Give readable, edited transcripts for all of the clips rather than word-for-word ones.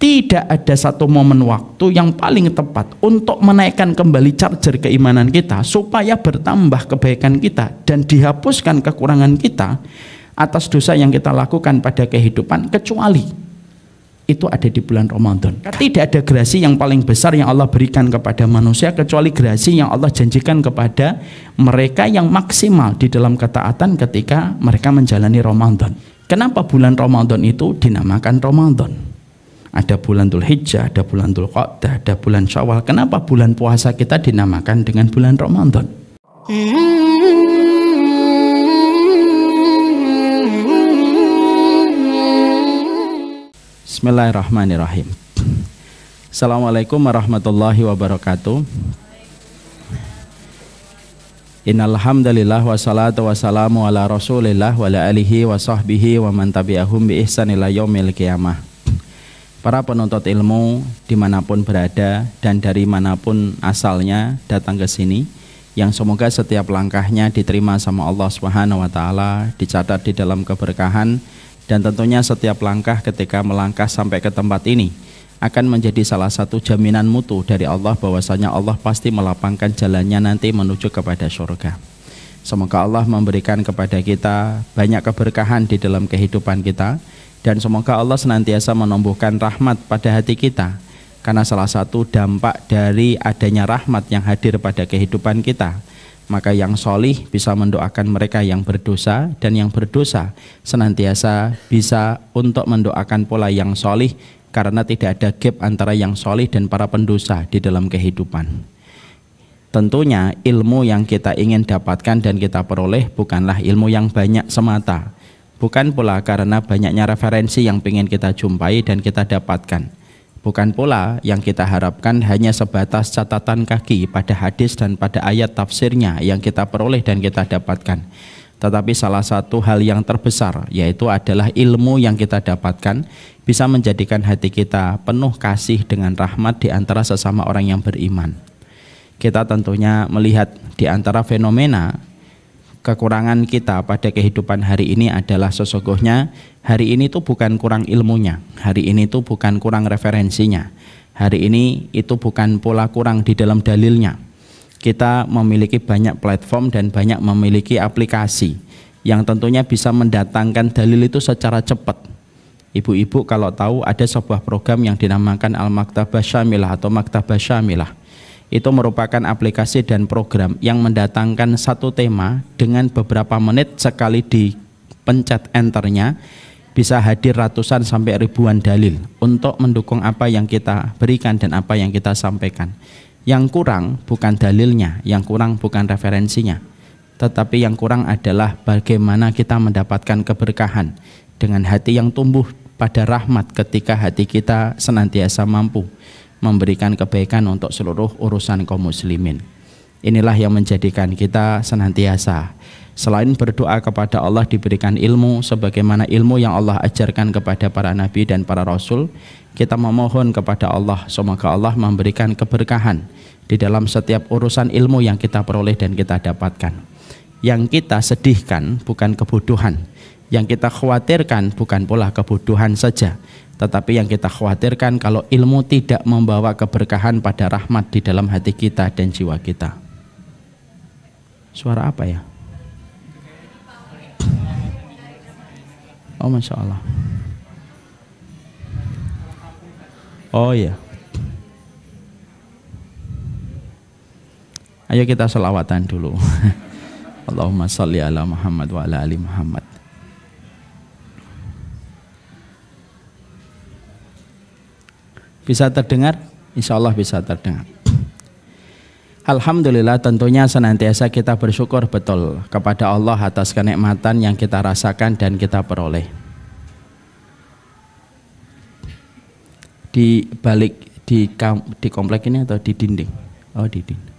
Tidak ada satu momen waktu yang paling tepat untuk menaikkan kembali charger keimanan kita supaya bertambah kebaikan kita dan dihapuskan kekurangan kita atas dosa yang kita lakukan pada kehidupan, kecuali itu ada di bulan Ramadan. Tidak ada grasi yang paling besar yang Allah berikan kepada manusia kecuali grasi yang Allah janjikan kepada mereka yang maksimal di dalam ketaatan ketika mereka menjalani Ramadan. Kenapa bulan Ramadan itu dinamakan Ramadan? Ada bulan Dzulhijjah, ada bulan Dzulqa'dah, ada bulan Syawal. Kenapa bulan puasa kita dinamakan dengan bulan Ramadan? Bismillahirrahmanirrahim. Assalamualaikum warahmatullahi wabarakatuh. Innal hamdalillah wassalatu wassalamu ala Rasulillah wa ala alihi wa sahbihi wa man tabi'ahum bi ihsan ila yaumil qiyamah. Para penuntut ilmu dimanapun berada dan dari manapun asalnya datang ke sini, yang semoga setiap langkahnya diterima sama Allah Subhanahu wa taala, dicatat di dalam keberkahan, dan tentunya setiap langkah ketika melangkah sampai ke tempat ini akan menjadi salah satu jaminan mutu dari Allah bahwasanya Allah pasti melapangkan jalannya nanti menuju kepada surga. Semoga Allah memberikan kepada kita banyak keberkahan di dalam kehidupan kita, dan semoga Allah senantiasa menumbuhkan rahmat pada hati kita, karena salah satu dampak dari adanya rahmat yang hadir pada kehidupan kita, maka yang solih bisa mendoakan mereka yang berdosa, dan yang berdosa senantiasa bisa untuk mendoakan pula yang solih, karena tidak ada gap antara yang solih dan para pendosa di dalam kehidupan. Tentunya ilmu yang kita ingin dapatkan dan kita peroleh bukanlah ilmu yang banyak semata, bukan pula karena banyaknya referensi yang ingin kita jumpai dan kita dapatkan, bukan pula yang kita harapkan hanya sebatas catatan kaki pada hadis dan pada ayat tafsirnya yang kita peroleh dan kita dapatkan. Tetapi salah satu hal yang terbesar yaitu adalah ilmu yang kita dapatkan bisa menjadikan hati kita penuh kasih dengan rahmat di antara sesama orang yang beriman. Kita tentunya melihat di antara fenomena kekurangan kita pada kehidupan hari ini adalah sesungguhnya hari ini itu bukan kurang ilmunya, hari ini itu bukan kurang referensinya, hari ini itu bukan pula kurang di dalam dalilnya. Kita memiliki banyak platform dan banyak memiliki aplikasi yang tentunya bisa mendatangkan dalil itu secara cepat. Ibu-ibu kalau tahu ada sebuah program yang dinamakan Al-Maktabah Syamilah atau Maktabah Syamilah. Itu merupakan aplikasi dan program yang mendatangkan satu tema dengan beberapa menit sekali dipencet enternya bisa hadir ratusan sampai ribuan dalil untuk mendukung apa yang kita berikan dan apa yang kita sampaikan. Yang kurang bukan dalilnya, yang kurang bukan referensinya, tetapi yang kurang adalah bagaimana kita mendapatkan keberkahan dengan hati yang tumbuh pada rahmat ketika hati kita senantiasa mampu memberikan kebaikan untuk seluruh urusan kaum muslimin. Inilah yang menjadikan kita senantiasa selain berdoa kepada Allah diberikan ilmu sebagaimana ilmu yang Allah ajarkan kepada para nabi dan para rasul, kita memohon kepada Allah semoga Allah memberikan keberkahan di dalam setiap urusan ilmu yang kita peroleh dan kita dapatkan. Yang kita sedihkan bukan kebodohan, yang kita khawatirkan bukan pula kebodohan saja, tetapi yang kita khawatirkan kalau ilmu tidak membawa keberkahan pada rahmat di dalam hati kita dan jiwa kita. Suara apa ya? Oh, Masya Allah. Oh ya. Ayo kita selawatan dulu. Allahumma sholli ala Muhammad wa ala ali Muhammad. Bisa terdengar? Insya Allah bisa terdengar. Alhamdulillah, tentunya senantiasa kita bersyukur betul kepada Allah atas kenikmatan yang kita rasakan dan kita peroleh. Di balik di komplek ini atau di dinding? Oh, di dinding.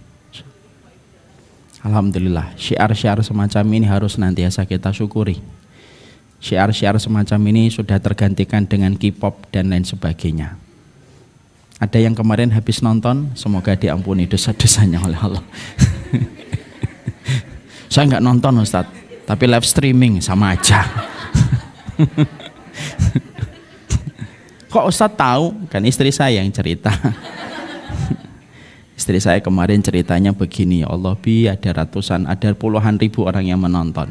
Alhamdulillah, syiar-syiar semacam ini harus senantiasa kita syukuri. Syiar-syiar semacam ini sudah tergantikan dengan K-pop dan lain sebagainya. Ada yang kemarin habis nonton, semoga diampuni dosa-dosanya oleh Allah. Saya nggak nonton Ustadz, tapi live streaming sama aja. Kok Ustadz tahu? Kan istri saya yang cerita. Istri saya kemarin ceritanya begini, ya Allah Bi, ada puluhan ribu orang yang menonton.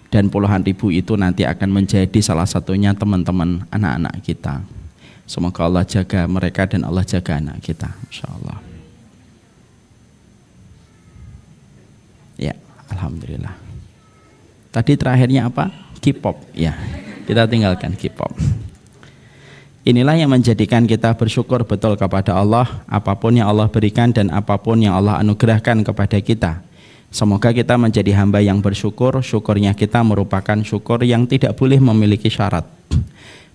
Dan puluhan ribu itu nanti akan menjadi salah satunya teman-teman anak-anak kita. Semoga Allah jaga mereka dan Allah jaga anak kita, insya Allah. Ya, alhamdulillah. Tadi terakhirnya apa? K-pop, ya. Kita tinggalkan K-pop. Inilah yang menjadikan kita bersyukur betul kepada Allah, apapun yang Allah berikan dan apapun yang Allah anugerahkan kepada kita. Semoga kita menjadi hamba yang bersyukur. Syukurnya kita merupakan syukur yang tidak boleh memiliki syarat.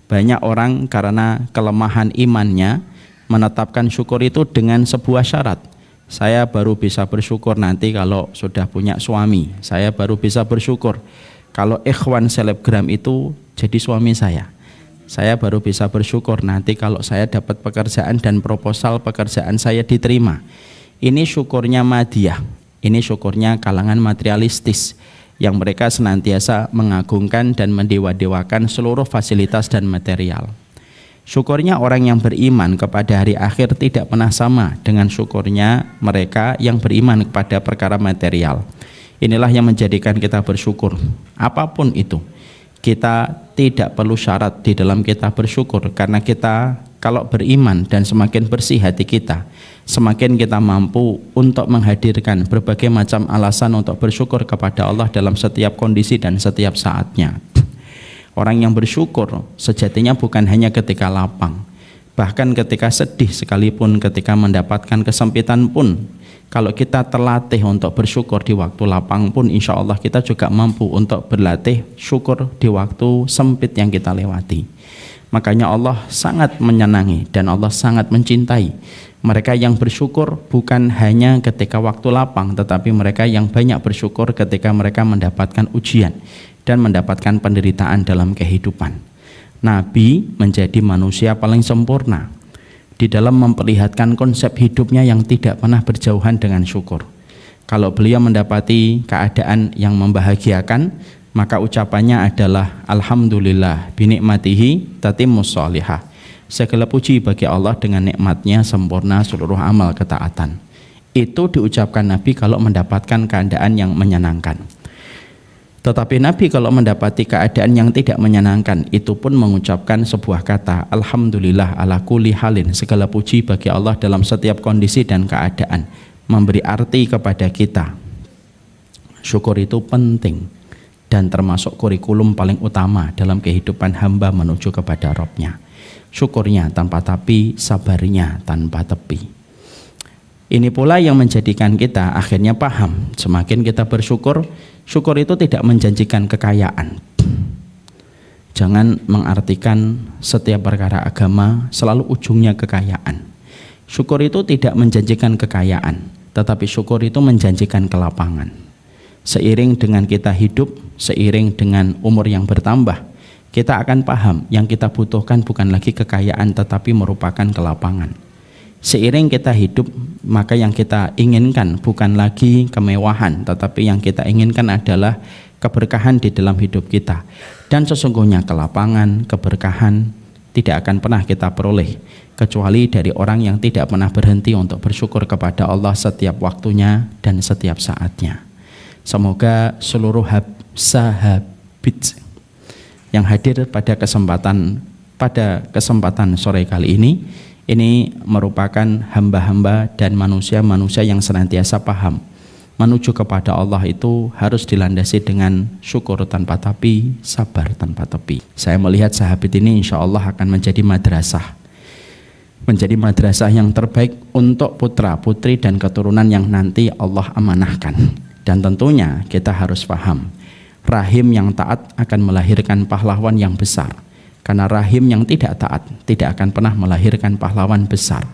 Banyak orang karena kelemahan imannya menetapkan syukur itu dengan sebuah syarat. Saya baru bisa bersyukur nanti kalau sudah punya suami. Saya baru bisa bersyukur kalau ikhwan selebgram itu jadi suami saya. Saya baru bisa bersyukur nanti kalau saya dapat pekerjaan dan proposal pekerjaan saya diterima. Ini syukurnya madiyah, ini syukurnya kalangan materialistis yang mereka senantiasa mengagungkan dan mendewa-dewakan seluruh fasilitas dan material. Syukurnya orang yang beriman kepada hari akhir tidak pernah sama dengan syukurnya mereka yang beriman kepada perkara material. Inilah yang menjadikan kita bersyukur, apapun itu. Kita tidak perlu syarat di dalam kita bersyukur, karena kita kalau beriman dan semakin bersih hati kita, semakin kita mampu untuk menghadirkan berbagai macam alasan untuk bersyukur kepada Allah dalam setiap kondisi dan setiap saatnya. Orang yang bersyukur sejatinya bukan hanya ketika lapang, bahkan ketika sedih sekalipun, ketika mendapatkan kesempitan pun, kalau kita terlatih untuk bersyukur di waktu lapang pun, insya Allah kita juga mampu untuk berlatih syukur di waktu sempit yang kita lewati. Makanya Allah sangat menyenangi dan Allah sangat mencintai mereka yang bersyukur bukan hanya ketika waktu lapang, tetapi mereka yang banyak bersyukur ketika mereka mendapatkan ujian dan mendapatkan penderitaan dalam kehidupan. Nabi menjadi manusia paling sempurna di dalam memperlihatkan konsep hidupnya yang tidak pernah berjauhan dengan syukur. Kalau beliau mendapati keadaan yang membahagiakan, maka ucapannya adalah Alhamdulillah binikmatihi tatimmus sholihah. Segala puji bagi Allah, dengan nikmatnya sempurna seluruh amal ketaatan. Itu diucapkan Nabi kalau mendapatkan keadaan yang menyenangkan. Tetapi Nabi kalau mendapati keadaan yang tidak menyenangkan, itu pun mengucapkan sebuah kata, Alhamdulillah ala kulli halin, segala puji bagi Allah dalam setiap kondisi dan keadaan. Memberi arti kepada kita, syukur itu penting dan termasuk kurikulum paling utama dalam kehidupan hamba menuju kepada Rabb-Nya. Syukurnya tanpa tapi, sabarnya tanpa tepi. Ini pula yang menjadikan kita akhirnya paham, semakin kita bersyukur, syukur itu tidak menjanjikan kekayaan. Jangan mengartikan setiap perkara agama selalu ujungnya kekayaan. Syukur itu tidak menjanjikan kekayaan, tetapi syukur itu menjanjikan kelapangan. Seiring dengan kita hidup, seiring dengan umur yang bertambah, kita akan paham yang kita butuhkan bukan lagi kekayaan, tetapi merupakan kelapangan. Seiring kita hidup, maka yang kita inginkan bukan lagi kemewahan, tetapi yang kita inginkan adalah keberkahan di dalam hidup kita. Dan sesungguhnya kelapangan, keberkahan tidak akan pernah kita peroleh kecuali dari orang yang tidak pernah berhenti untuk bersyukur kepada Allah setiap waktunya dan setiap saatnya. Semoga seluruh sahabat yang hadir pada kesempatan sore kali ini merupakan hamba-hamba dan manusia-manusia yang senantiasa paham menuju kepada Allah itu harus dilandasi dengan syukur tanpa tapi, sabar tanpa tepi. Saya melihat sahabat ini insya Allah akan menjadi madrasah yang terbaik untuk putra-putri dan keturunan yang nanti Allah amanahkan. Dan tentunya kita harus paham, rahim yang taat akan melahirkan pahlawan yang besar. Karena rahim yang tidak taat tidak akan pernah melahirkan pahlawan besar.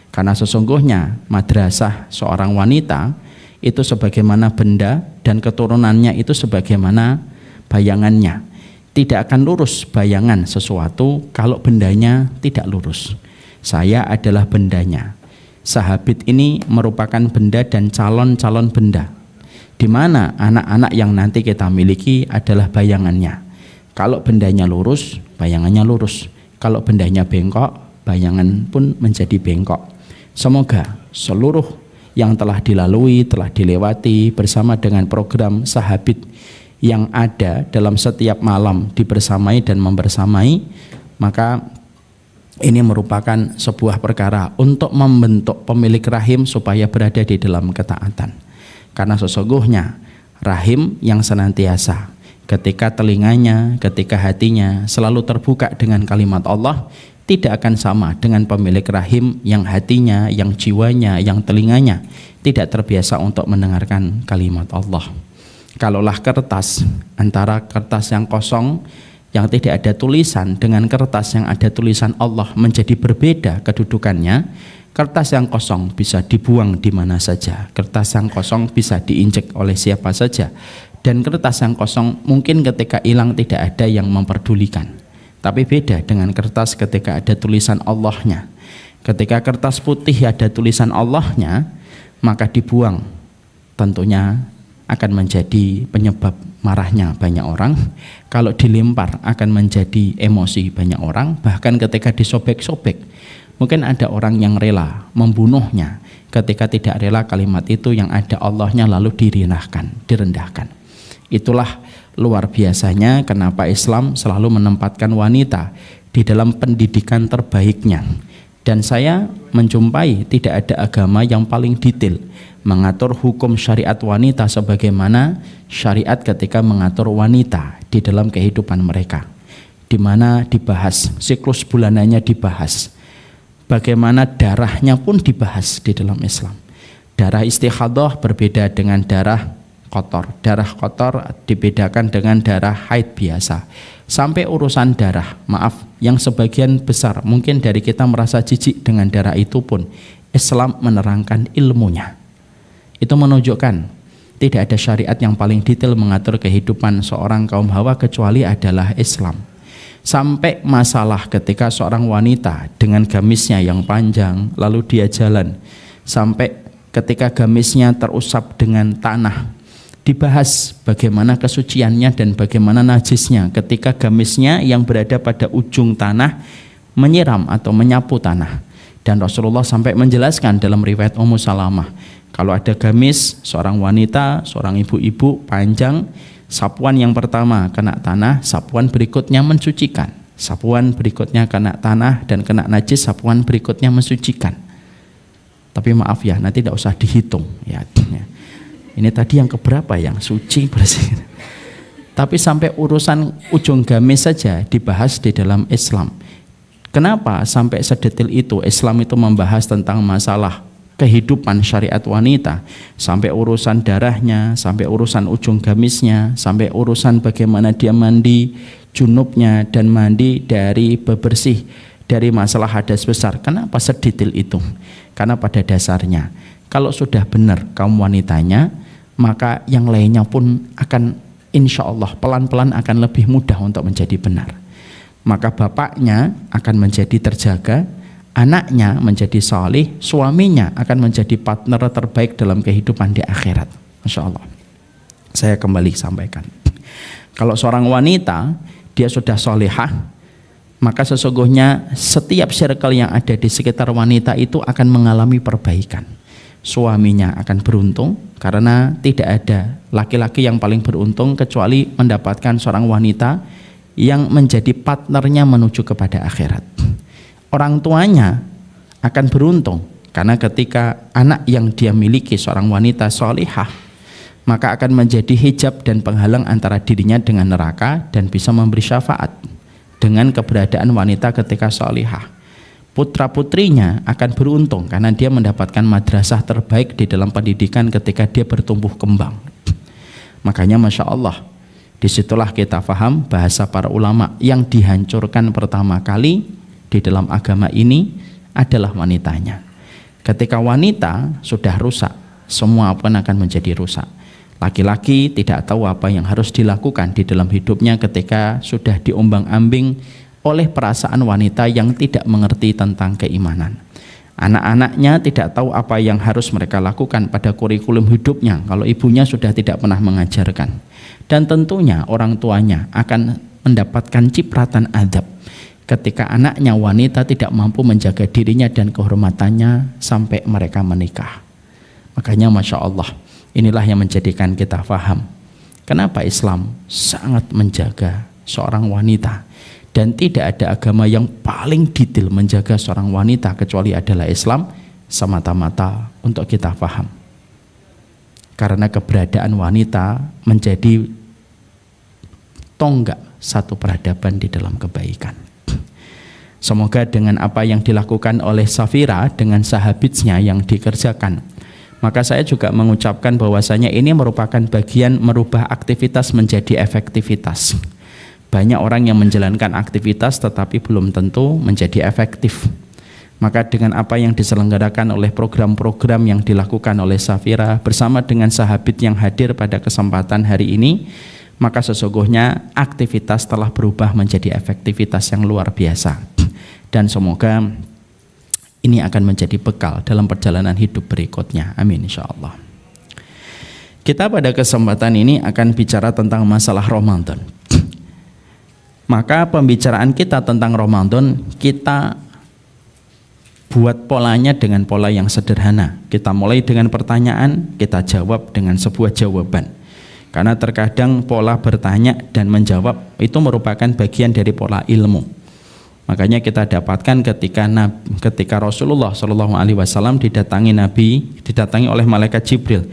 Karena sesungguhnya madrasah seorang wanita itu sebagaimana benda dan keturunannya itu sebagaimana bayangannya. Tidak akan lurus bayangan sesuatu kalau bendanya tidak lurus. Saya adalah bendanya. Sahabat ini merupakan benda dan calon-calon benda, di mana anak-anak yang nanti kita miliki adalah bayangannya. Kalau bendanya lurus, bayangannya lurus. Kalau bendanya bengkok, bayangan pun menjadi bengkok. Semoga seluruh yang telah dilalui, telah dilewati bersama dengan program Sahabit yang ada dalam setiap malam dibersamai dan membersamai, maka ini merupakan sebuah perkara untuk membentuk pemilik rahim supaya berada di dalam ketaatan. Karena sesungguhnya rahim yang senantiasa ketika telinganya, ketika hatinya selalu terbuka dengan kalimat Allah, tidak akan sama dengan pemilik rahim yang hatinya, yang jiwanya, yang telinganya tidak terbiasa untuk mendengarkan kalimat Allah. Kalaulah kertas, antara kertas yang kosong yang tidak ada tulisan dengan kertas yang ada tulisan Allah menjadi berbeda kedudukannya, kertas yang kosong bisa dibuang di mana saja, kertas yang kosong bisa diinjek oleh siapa saja, dan kertas yang kosong mungkin ketika hilang tidak ada yang memperdulikan. Tapi beda dengan kertas ketika ada tulisan Allahnya. Ketika kertas putih ada tulisan Allahnya, maka dibuang tentunya akan menjadi penyebab marahnya banyak orang. Kalau dilempar akan menjadi emosi banyak orang. Bahkan ketika disobek-sobek, mungkin ada orang yang rela membunuhnya ketika tidak rela kalimat itu yang ada Allahnya lalu direndahkan. Itulah luar biasanya kenapa Islam selalu menempatkan wanita di dalam pendidikan terbaiknya. Dan saya menjumpai tidak ada agama yang paling detail mengatur hukum syariat wanita sebagaimana syariat ketika mengatur wanita di dalam kehidupan mereka, di mana dibahas siklus bulanannya, dibahas bagaimana darahnya pun dibahas di dalam Islam. Darah istikhadah berbeda dengan darah kotor. Darah kotor dibedakan dengan darah haid biasa. Sampai urusan darah, maaf, yang sebagian besar mungkin dari kita merasa jijik dengan darah itu pun Islam menerangkan ilmunya. Itu menunjukkan tidak ada syariat yang paling detail mengatur kehidupan seorang kaum Hawa kecuali adalah Islam. Sampai masalah ketika seorang wanita dengan gamisnya yang panjang lalu dia jalan, sampai ketika gamisnya terusap dengan tanah, dibahas bagaimana kesuciannya dan bagaimana najisnya ketika gamisnya yang berada pada ujung tanah menyiram atau menyapu tanah. Dan Rasulullah sampai menjelaskan dalam riwayat Ummu Salamah, kalau ada gamis seorang wanita, seorang ibu-ibu panjang, sapuan yang pertama kena tanah, sapuan berikutnya mensucikan, sapuan berikutnya kena tanah dan kena najis, sapuan berikutnya mensucikan. Tapi maaf ya, nanti tidak usah dihitung ya. Ini tadi yang keberapa yang suci bersih. Tapi sampai urusan ujung gamis saja dibahas di dalam Islam. Kenapa sampai sedetail itu Islam itu membahas tentang masalah kehidupan syariat wanita, sampai urusan darahnya, sampai urusan ujung gamisnya, sampai urusan bagaimana dia mandi junubnya dan mandi dari bebersih dari masalah hadas besar. Kenapa sedetail itu? Karena pada dasarnya kalau sudah benar kaum wanitanya, maka yang lainnya pun akan insya Allah pelan-pelan akan lebih mudah untuk menjadi benar. Maka bapaknya akan menjadi terjaga, anaknya menjadi salih, suaminya akan menjadi partner terbaik dalam kehidupan di akhirat. Masya Allah. Saya kembali sampaikan, kalau seorang wanita dia sudah solihah, maka sesungguhnya setiap circle yang ada di sekitar wanita itu akan mengalami perbaikan. Suaminya akan beruntung karena tidak ada laki-laki yang paling beruntung kecuali mendapatkan seorang wanita yang menjadi partnernya menuju kepada akhirat. Orang tuanya akan beruntung karena ketika anak yang dia miliki seorang wanita solihah, maka akan menjadi hijab dan penghalang antara dirinya dengan neraka dan bisa memberi syafaat dengan keberadaan wanita ketika solihah. Putra-putrinya akan beruntung karena dia mendapatkan madrasah terbaik di dalam pendidikan ketika dia bertumbuh kembang. Makanya Masya Allah, disitulah kita paham bahasa para ulama yang dihancurkan pertama kali di dalam agama ini adalah wanitanya. Ketika wanita sudah rusak, semua pun akan menjadi rusak. Laki-laki tidak tahu apa yang harus dilakukan di dalam hidupnya ketika sudah diombang-ambing oleh perasaan wanita yang tidak mengerti tentang keimanan. Anak-anaknya tidak tahu apa yang harus mereka lakukan pada kurikulum hidupnya kalau ibunya sudah tidak pernah mengajarkan. Dan tentunya orang tuanya akan mendapatkan cipratan adab ketika anaknya wanita tidak mampu menjaga dirinya dan kehormatannya sampai mereka menikah. Makanya Masya Allah, inilah yang menjadikan kita paham kenapa Islam sangat menjaga seorang wanita. Dan tidak ada agama yang paling detail menjaga seorang wanita kecuali adalah Islam, semata-mata untuk kita paham. Karena keberadaan wanita menjadi tonggak satu peradaban di dalam kebaikan. Semoga dengan apa yang dilakukan oleh Safira dengan sahabatnya yang dikerjakan, maka saya juga mengucapkan bahwasanya ini merupakan bagian merubah aktivitas menjadi efektivitas. Banyak orang yang menjalankan aktivitas tetapi belum tentu menjadi efektif. Maka dengan apa yang diselenggarakan oleh program-program yang dilakukan oleh Safira bersama dengan sahabat yang hadir pada kesempatan hari ini, maka sesungguhnya aktivitas telah berubah menjadi efektivitas yang luar biasa. Dan semoga ini akan menjadi bekal dalam perjalanan hidup berikutnya. Amin insyaallah. Kita pada kesempatan ini akan bicara tentang masalah Ramadan. Maka pembicaraan kita tentang Ramadan, kita buat polanya dengan pola yang sederhana. Kita mulai dengan pertanyaan, kita jawab dengan sebuah jawaban. Karena terkadang pola bertanya dan menjawab itu merupakan bagian dari pola ilmu. Makanya kita dapatkan ketika Rasulullah SAW didatangi oleh malaikat Jibril.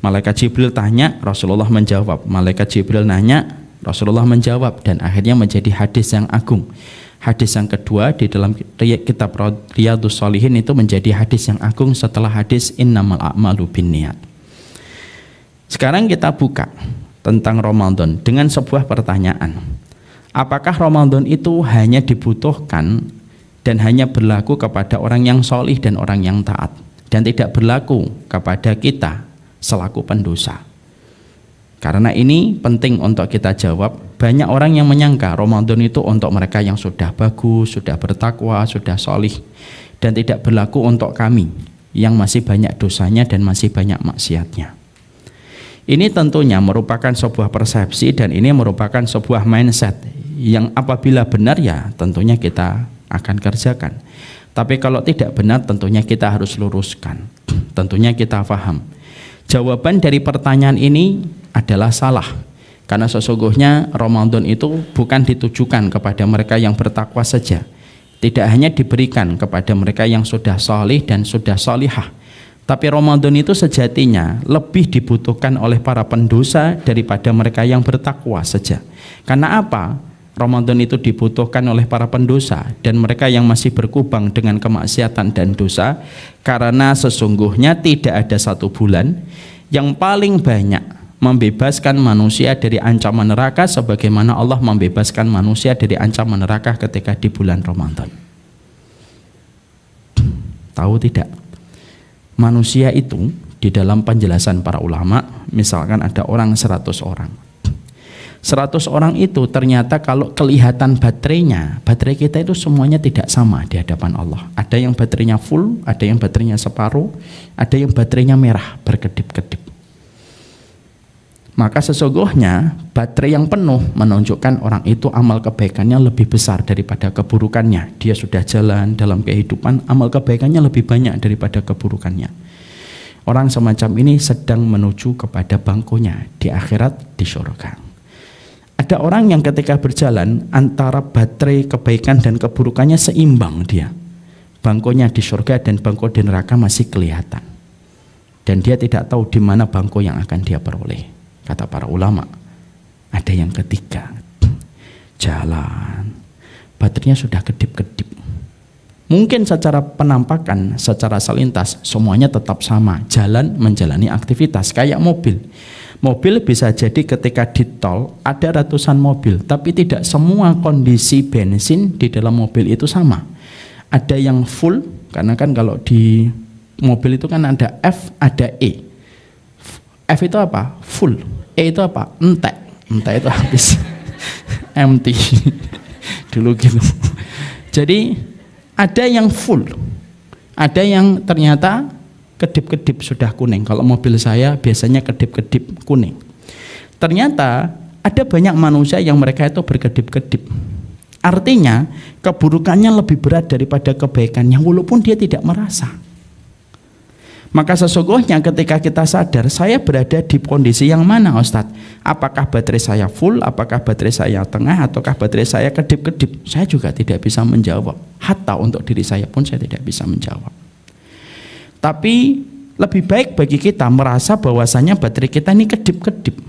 Malaikat Jibril tanya, Rasulullah menjawab. Malaikat Jibril nanya, Rasulullah menjawab, dan akhirnya menjadi hadis yang agung. Hadis yang kedua di dalam kitab Riyadhus Shalihin itu menjadi hadis yang agung setelah hadis innamal a'malu binniyat. Sekarang kita buka tentang Ramadan dengan sebuah pertanyaan. Apakah Ramadan itu hanya dibutuhkan dan hanya berlaku kepada orang yang sholih dan orang yang taat, dan tidak berlaku kepada kita selaku pendosa? Karena ini penting untuk kita jawab. Banyak orang yang menyangka Ramadan itu untuk mereka yang sudah bagus, sudah bertakwa, sudah sholih, dan tidak berlaku untuk kami yang masih banyak dosanya dan masih banyak maksiatnya. Ini tentunya merupakan sebuah persepsi dan ini merupakan sebuah mindset yang apabila benar ya tentunya kita akan kerjakan. Tapi kalau tidak benar tentunya kita harus luruskan. Tentunya kita paham. Jawaban dari pertanyaan ini adalah salah. Karena sesungguhnya Ramadan itu bukan ditujukan kepada mereka yang bertakwa saja. Tidak hanya diberikan kepada mereka yang sudah sholih dan sudah sholihah. Tapi Ramadan itu sejatinya lebih dibutuhkan oleh para pendosa daripada mereka yang bertakwa saja. Karena apa? Ramadan itu dibutuhkan oleh para pendosa dan mereka yang masih berkubang dengan kemaksiatan dan dosa. Karena sesungguhnya tidak ada satu bulan yang paling banyak membebaskan manusia dari ancaman neraka sebagaimana Allah membebaskan manusia dari ancaman neraka ketika di bulan Ramadan. Tahu tidak? Manusia itu di dalam penjelasan para ulama, misalkan ada orang 100 orang. 100 orang itu ternyata kalau kelihatan baterai kita itu semuanya tidak sama di hadapan Allah. Ada yang baterainya full, ada yang baterainya separuh, ada yang baterainya merah berkedip-kedip. Maka sesungguhnya baterai yang penuh menunjukkan orang itu amal kebaikannya lebih besar daripada keburukannya. Dia sudah jalan dalam kehidupan, amal kebaikannya lebih banyak daripada keburukannya. Orang semacam ini sedang menuju kepada bangkunya di akhirat, di surga. Ada orang yang ketika berjalan antara baterai kebaikan dan keburukannya seimbang dia. Bangkunya di surga dan bangku di neraka masih kelihatan. Dan dia tidak tahu di mana bangku yang akan dia peroleh. Kata para ulama, ada yang ketiga, jalan, baterainya sudah kedip-kedip. Mungkin secara penampakan, secara selintas, semuanya tetap sama, jalan menjalani aktivitas, kayak mobil. Mobil bisa jadi ketika di tol, ada ratusan mobil, tapi tidak semua kondisi bensin di dalam mobil itu sama. Ada yang full, karena kan kalau di mobil itu kan ada F, ada E. F itu apa? Full. E itu apa? Entek. Entek itu habis. Empty. Dulu gitu. Jadi ada yang full. Ada yang ternyata kedip-kedip sudah kuning. Kalau mobil saya biasanya kedip-kedip kuning. Ternyata ada banyak manusia yang mereka itu berkedip-kedip. Artinya keburukannya lebih berat daripada kebaikannya walaupun dia tidak merasa. Maka sesungguhnya ketika kita sadar saya berada di kondisi yang mana Ustadz? Apakah baterai saya full, apakah baterai saya tengah, ataukah baterai saya kedip-kedip? Saya juga tidak bisa menjawab. Hatta untuk diri saya pun saya tidak bisa menjawab. Tapi lebih baik bagi kita merasa bahwasanya baterai kita ini kedip-kedip.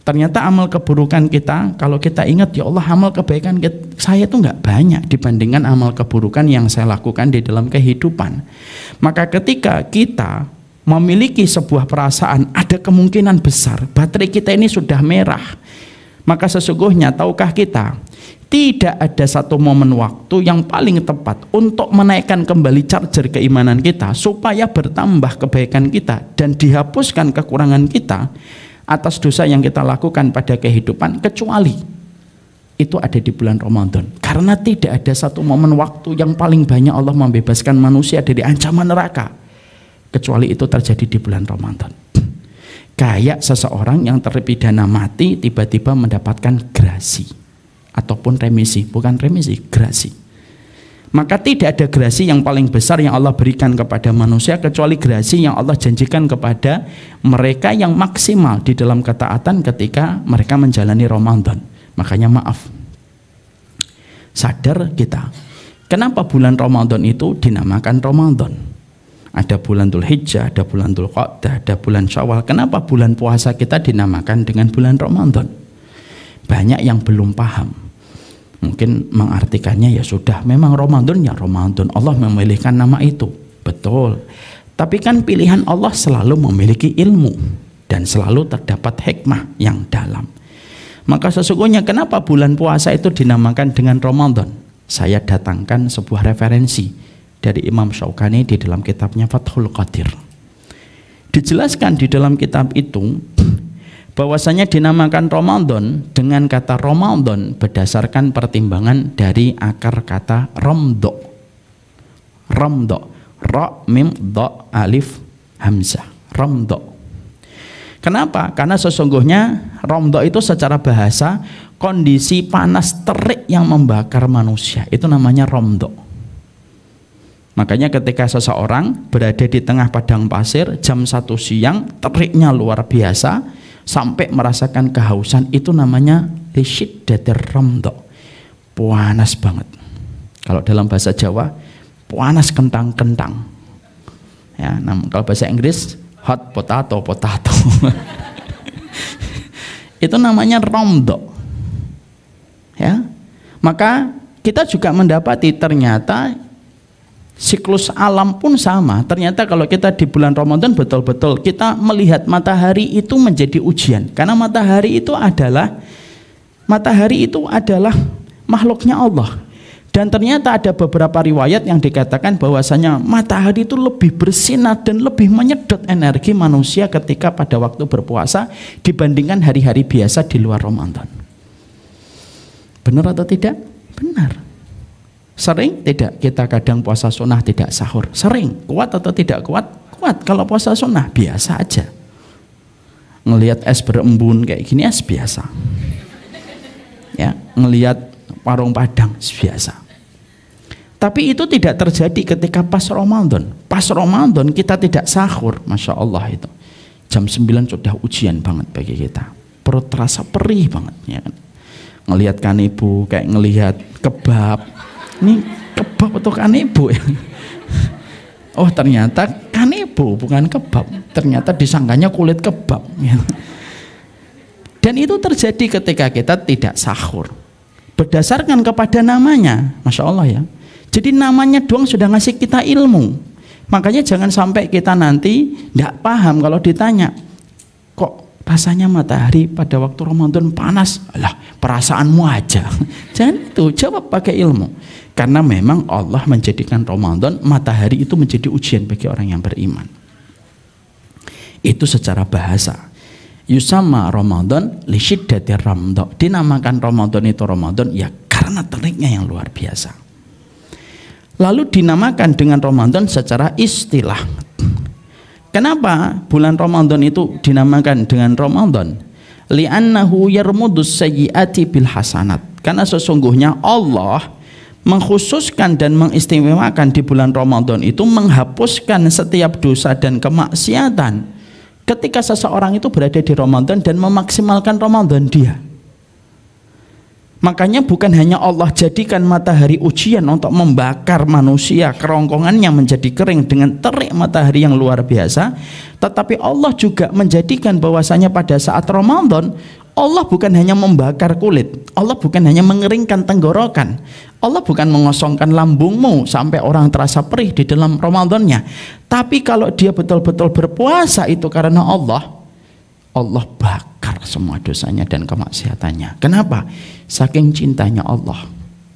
Ternyata amal keburukan kita, kalau kita ingat ya Allah amal kebaikan saya itu nggak banyak dibandingkan amal keburukan yang saya lakukan di dalam kehidupan. Maka ketika kita memiliki sebuah perasaan, ada kemungkinan besar baterai kita ini sudah merah. Maka sesungguhnya tahukah kita, tidak ada satu momen waktu yang paling tepat untuk menaikkan kembali charger keimanan kita supaya bertambah kebaikan kita dan dihapuskan kekurangan kita atas dosa yang kita lakukan pada kehidupan, kecuali itu ada di bulan Ramadan. Karena tidak ada satu momen waktu yang paling banyak Allah membebaskan manusia dari ancaman neraka kecuali itu terjadi di bulan Ramadan. Kayak seseorang yang terpidana mati tiba-tiba mendapatkan grasi ataupun remisi, bukan remisi, grasi. Maka tidak ada grasi yang paling besar yang Allah berikan kepada manusia kecuali grasi yang Allah janjikan kepada mereka yang maksimal di dalam ketaatan ketika mereka menjalani Ramadan. Makanya maaf, sadar kita, kenapa bulan Ramadan itu dinamakan Ramadan? Ada bulan Dzulhijjah, ada bulan Dzulqa'dah, ada bulan Syawal. Kenapa bulan puasa kita dinamakan dengan bulan Ramadan? Banyak yang belum paham. Mungkin mengartikannya ya sudah, memang Ramadan ya Ramadan, Allah memilihkan nama itu, betul. Tapi kan pilihan Allah selalu memiliki ilmu dan selalu terdapat hikmah yang dalam. Maka sesungguhnya kenapa bulan puasa itu dinamakan dengan Ramadan? Saya datangkan sebuah referensi dari Imam Syaukani di dalam kitabnya Fathul Qadir. Dijelaskan di dalam kitab itu bahwasanya dinamakan Ramadan dengan kata Ramadan berdasarkan pertimbangan dari akar kata romdo. Romdo, ra mim do alif hamzah, romdo. Kenapa? Karena sesungguhnya romdo itu secara bahasa kondisi panas terik yang membakar manusia, itu namanya romdo. Makanya ketika seseorang berada di tengah padang pasir jam 1 siang, teriknya luar biasa sampai merasakan kehausan, itu namanya lisyiddatir ramdo, panas banget. Kalau dalam bahasa Jawa panas kentang-kentang ya, kalau bahasa Inggris hot potato itu namanya ramdo ya. Maka kita juga mendapati ternyata siklus alam pun sama. Ternyata kalau kita di bulan Ramadan betul-betul kita melihat matahari itu menjadi ujian. Karena matahari itu adalah makhluknya Allah. Dan ternyata ada beberapa riwayat yang dikatakan bahwasanya matahari itu lebih bersinar dan lebih menyedot energi manusia ketika pada waktu berpuasa dibandingkan hari-hari biasa di luar Ramadan. Benar atau tidak? Benar. Sering tidak kita kadang puasa sunnah tidak sahur? Sering. Kuat atau tidak kuat? Kuat. Kalau puasa sunnah biasa aja. Ngelihat es berembun kayak gini es biasa. Ya, ngelihat warung Padang biasa. Tapi itu tidak terjadi ketika pas Ramadan. Pas Ramadan kita tidak sahur, Masya Allah itu. Jam 9 sudah ujian banget bagi kita. Perut terasa perih banget. Ya kan? Ngelihat kanibu, kayak ngelihat kebab. Ini kebab atau kanibu ya? Oh ternyata kanibu bukan kebab. Ternyata disangkanya kulit kebab. Ya. Dan itu terjadi ketika kita tidak sahur. Berdasarkan kepada namanya, Masya Allah ya. Jadi namanya doang sudah ngasih kita ilmu. Makanya jangan sampai kita nanti tidak paham kalau ditanya, kok rasanya matahari pada waktu Ramadan panas? Alah, perasaanmu aja. Jangan itu, jawab pakai ilmu. Karena memang Allah menjadikan Ramadan, matahari itu menjadi ujian bagi orang yang beriman. Itu secara bahasa. Yusamma Ramadan li syiddatir ramdo. Dinamakan Ramadan itu Ramadan ya karena teriknya yang luar biasa. Lalu dinamakan dengan Ramadan secara istilah. Kenapa bulan Ramadan itu dinamakan dengan Ramadan? Li'annahu yarmudus sayyiati bil hasanat. Karena sesungguhnya Allah mengkhususkan dan mengistimewakan di bulan Ramadan itu menghapuskan setiap dosa dan kemaksiatan ketika seseorang itu berada di Ramadan dan memaksimalkan Ramadan dia. Makanya bukan hanya Allah jadikan matahari ujian untuk membakar manusia, kerongkongannya menjadi kering dengan terik matahari yang luar biasa, tetapi Allah juga menjadikan bahwasanya pada saat Ramadan Allah bukan hanya membakar kulit, Allah bukan hanya mengeringkan tenggorokan, Allah bukan mengosongkan lambungmu sampai orang terasa perih di dalam Ramadannya, tapi kalau dia betul-betul berpuasa itu karena Allah bakar semua dosanya dan kemaksiatannya. Kenapa? Saking cintanya Allah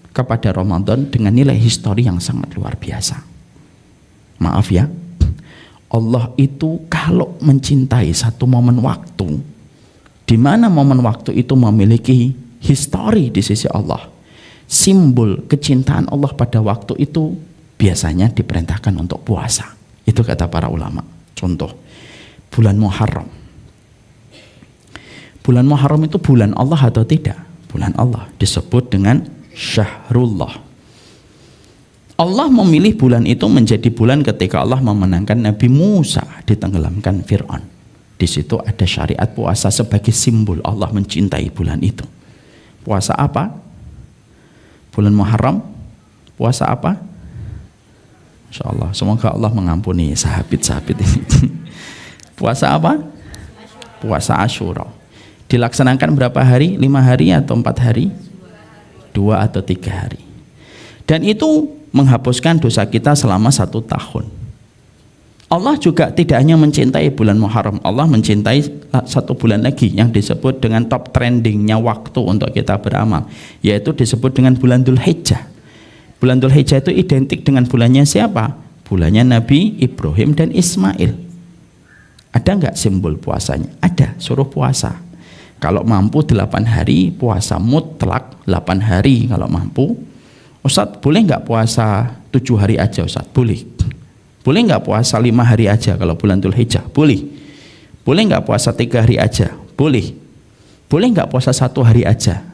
kepada Ramadan dengan nilai histori yang sangat luar biasa. Maaf ya, Allah itu kalau mencintai satu momen waktu, di mana momen waktu itu memiliki histori di sisi Allah, simbol kecintaan Allah pada waktu itu biasanya diperintahkan untuk puasa. Itu kata para ulama. Contoh, bulan Muharram. Bulan Muharram itu bulan Allah atau tidak? Bulan Allah, disebut dengan Syahrullah. Allah memilih bulan itu menjadi bulan ketika Allah memenangkan Nabi Musa ditenggelamkan Fir'aun. Di situ ada syariat puasa sebagai simbol Allah mencintai bulan itu. Puasa apa? Bulan Muharram. Puasa apa? Insya Allah, semoga Allah mengampuni sahabat-sahabat ini. Puasa apa? Puasa Asyura. Dilaksanakan berapa hari? 5 hari atau 4 hari? 2 atau 3 hari. Dan itu menghapuskan dosa kita selama 1 tahun. Allah juga tidak hanya mencintai bulan Muharram, Allah mencintai 1 bulan lagi yang disebut dengan top trendingnya waktu untuk kita beramal, yaitu disebut dengan bulan Dzulhijjah. Bulan Dzulhijjah itu identik dengan bulannya siapa? Bulannya Nabi Ibrahim dan Ismail. Ada nggak simbol puasanya? Ada, suruh puasa. Kalau mampu 8 hari puasa mutlak, 8 hari kalau mampu. Ustadz, boleh nggak puasa 7 hari aja Ustadz? Boleh. Boleh nggak puasa 5 hari aja kalau bulan Dzulhijjah? Boleh. Boleh nggak puasa 3 hari aja? Boleh. Boleh nggak puasa 1 hari aja?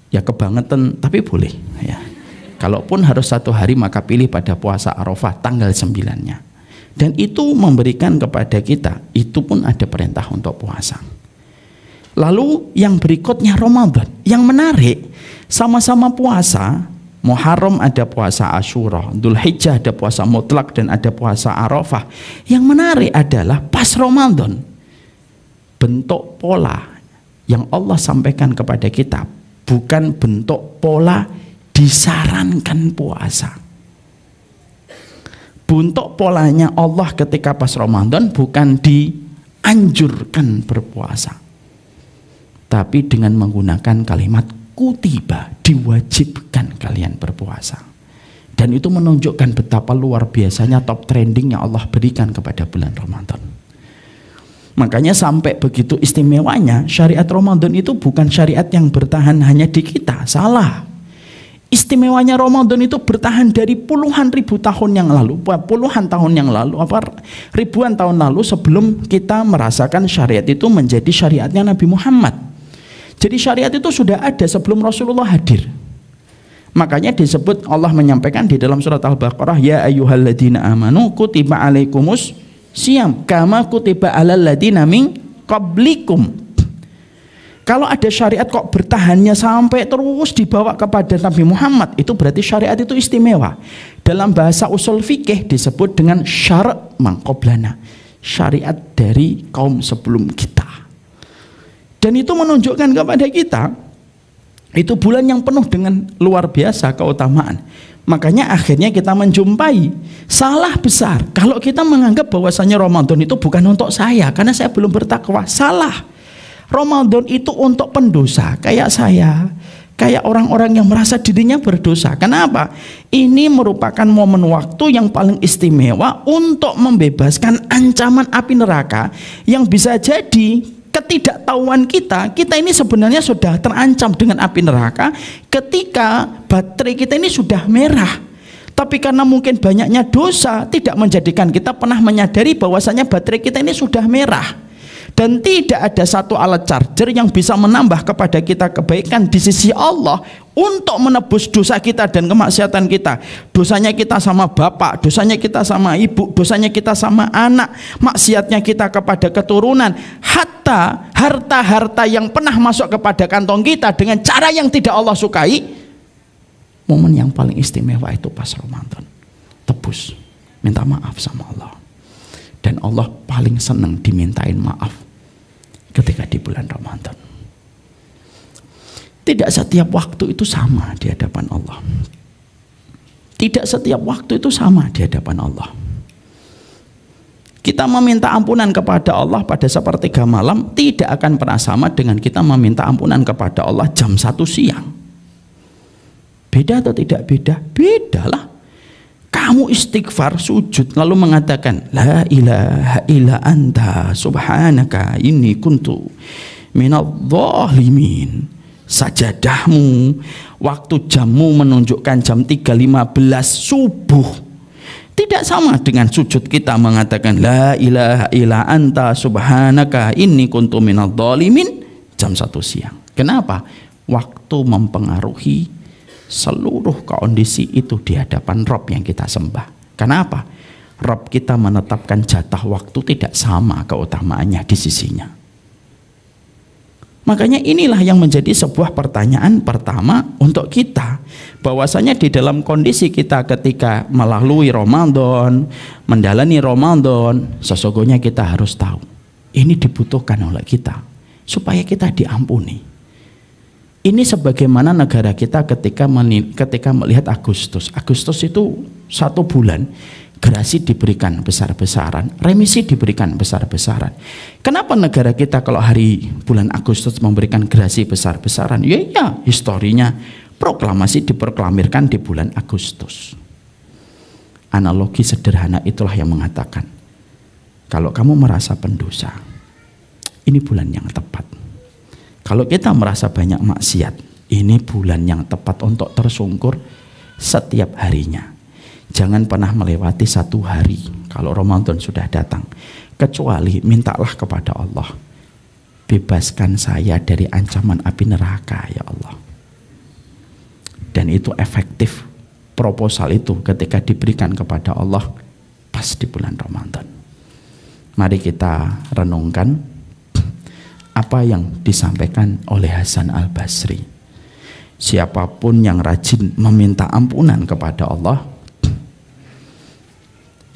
Ya kebangetan, tapi boleh ya. Kalaupun harus 1 hari maka pilih pada puasa Arafah tanggal 9-nya. Dan itu memberikan kepada kita, itu pun ada perintah untuk puasa. Lalu yang berikutnya Ramadan. Yang menarik, sama-sama puasa. Muharram ada puasa Asyura, Dzulhijjah ada puasa mutlak dan ada puasa Arafah. Yang menarik adalah pas Ramadan, bentuk pola yang Allah sampaikan kepada kita bukan bentuk pola disarankan puasa. Bentuk polanya Allah ketika pas Ramadan bukan dianjurkan berpuasa, tapi dengan menggunakan kalimat kutiba, diwajibkan kalian berpuasa. Dan itu menunjukkan betapa luar biasanya top trending yang Allah berikan kepada bulan Ramadan. Makanya sampai begitu istimewanya, syariat Ramadan itu bukan syariat yang bertahan hanya di kita. Salah. Istimewanya Ramadan itu bertahan dari puluhan ribu tahun yang lalu, puluhan tahun yang lalu, ribuan tahun lalu sebelum kita merasakan syariat itu menjadi syariatnya Nabi Muhammad. Jadi syariat itu sudah ada sebelum Rasulullah hadir. Makanya disebut, Allah menyampaikan di dalam surat Al-Baqarah, ya ayyuhalladzina amanu kutiba alaikumus siyam kama kutiba alal ladzina min qablikum. Kalau ada syariat kok bertahannya sampai terus dibawa kepada Nabi Muhammad, itu berarti syariat itu istimewa. Dalam bahasa usul fikih disebut dengan syara' man qablana, syariat dari kaum sebelum kita. Dan itu menunjukkan kepada kita, itu bulan yang penuh dengan luar biasa keutamaan. Makanya akhirnya kita menjumpai salah besar kalau kita menganggap bahwasanya Ramadan itu bukan untuk saya karena saya belum bertakwa. Salah. Ramadan itu untuk pendosa kayak saya, kayak orang-orang yang merasa dirinya berdosa. Kenapa? Ini merupakan momen waktu yang paling istimewa untuk membebaskan ancaman api neraka yang bisa jadi ketidaktahuan kita ini sebenarnya sudah terancam dengan api neraka ketika baterai kita ini sudah merah. Tapi karena mungkin banyaknya dosa tidak menjadikan kita pernah menyadari bahwasanya baterai kita ini sudah merah. Dan tidak ada satu alat charger yang bisa menambah kepada kita kebaikan di sisi Allah untuk menebus dosa kita dan kemaksiatan kita. Dosanya kita sama bapak, dosanya kita sama ibu, dosanya kita sama anak, maksiatnya kita kepada keturunan, hatta harta-harta yang pernah masuk kepada kantong kita dengan cara yang tidak Allah sukai. Momen yang paling istimewa itu pas Ramadan. Tebus, minta maaf sama Allah. Dan Allah paling senang dimintain maaf ketika di bulan Ramadan. Tidak setiap waktu itu sama di hadapan Allah. Tidak setiap waktu itu sama di hadapan Allah. Kita meminta ampunan kepada Allah pada sepertiga malam tidak akan pernah sama dengan kita meminta ampunan kepada Allah jam 1 siang. Beda atau tidak beda? Bedalah. Kamu istighfar sujud lalu mengatakan la ilaha illa anta subhanaka inni kuntu minadh-dhalimin. Sajadahmu waktu jammu menunjukkan jam 3.15 subuh tidak sama dengan sujud kita mengatakan la ilaha illa anta subhanaka inni kuntu minadh-dhalimin jam 1 siang. Kenapa? Waktu mempengaruhi seluruh kondisi itu di hadapan Rob yang kita sembah. Kenapa? Rob kita menetapkan jatah waktu tidak sama keutamaannya di sisinya. Makanya inilah yang menjadi sebuah pertanyaan pertama untuk kita, bahwasanya di dalam kondisi kita ketika melalui Ramadan, menjalani Ramadan, sesungguhnya kita harus tahu ini dibutuhkan oleh kita supaya kita diampuni. Ini sebagaimana negara kita ketika melihat Agustus. Agustus itu 1 bulan gerasi diberikan besar-besaran, remisi diberikan besar-besaran. Kenapa negara kita kalau hari bulan Agustus memberikan gerasi besar-besaran? Ya, historinya proklamasi diproklamirkan di bulan Agustus. Analogi sederhana itulah yang mengatakan, kalau kamu merasa pendosa, ini bulan yang tepat. Kalau kita merasa banyak maksiat, ini bulan yang tepat untuk tersungkur setiap harinya. Jangan pernah melewati 1 hari kalau Ramadan sudah datang, kecuali mintalah kepada Allah, bebaskan saya dari ancaman api neraka ya Allah. Dan itu efektif proposal itu ketika diberikan kepada Allah pas di bulan Ramadan. Mari kita renungkan apa yang disampaikan oleh Hasan Al-Basri. Siapapun yang rajin meminta ampunan kepada Allah,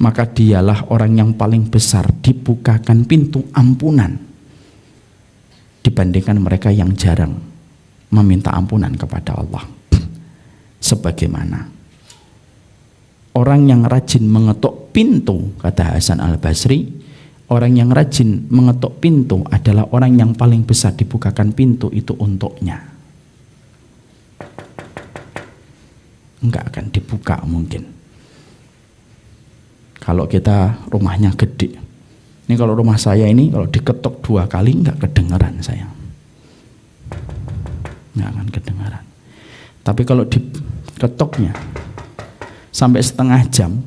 maka dialah orang yang paling besar dibukakan pintu ampunan dibandingkan mereka yang jarang meminta ampunan kepada Allah. Sebagaimana orang yang rajin mengetuk pintu, kata Hasan Al-Basri, orang yang rajin mengetuk pintu adalah orang yang paling besar dibukakan pintu itu untuknya. Enggak akan dibuka mungkin. Kalau kita rumahnya gede. Ini kalau rumah saya ini kalau diketuk 2 kali enggak kedengaran saya. Enggak akan kedengaran. Tapi kalau diketuknya sampai setengah jam,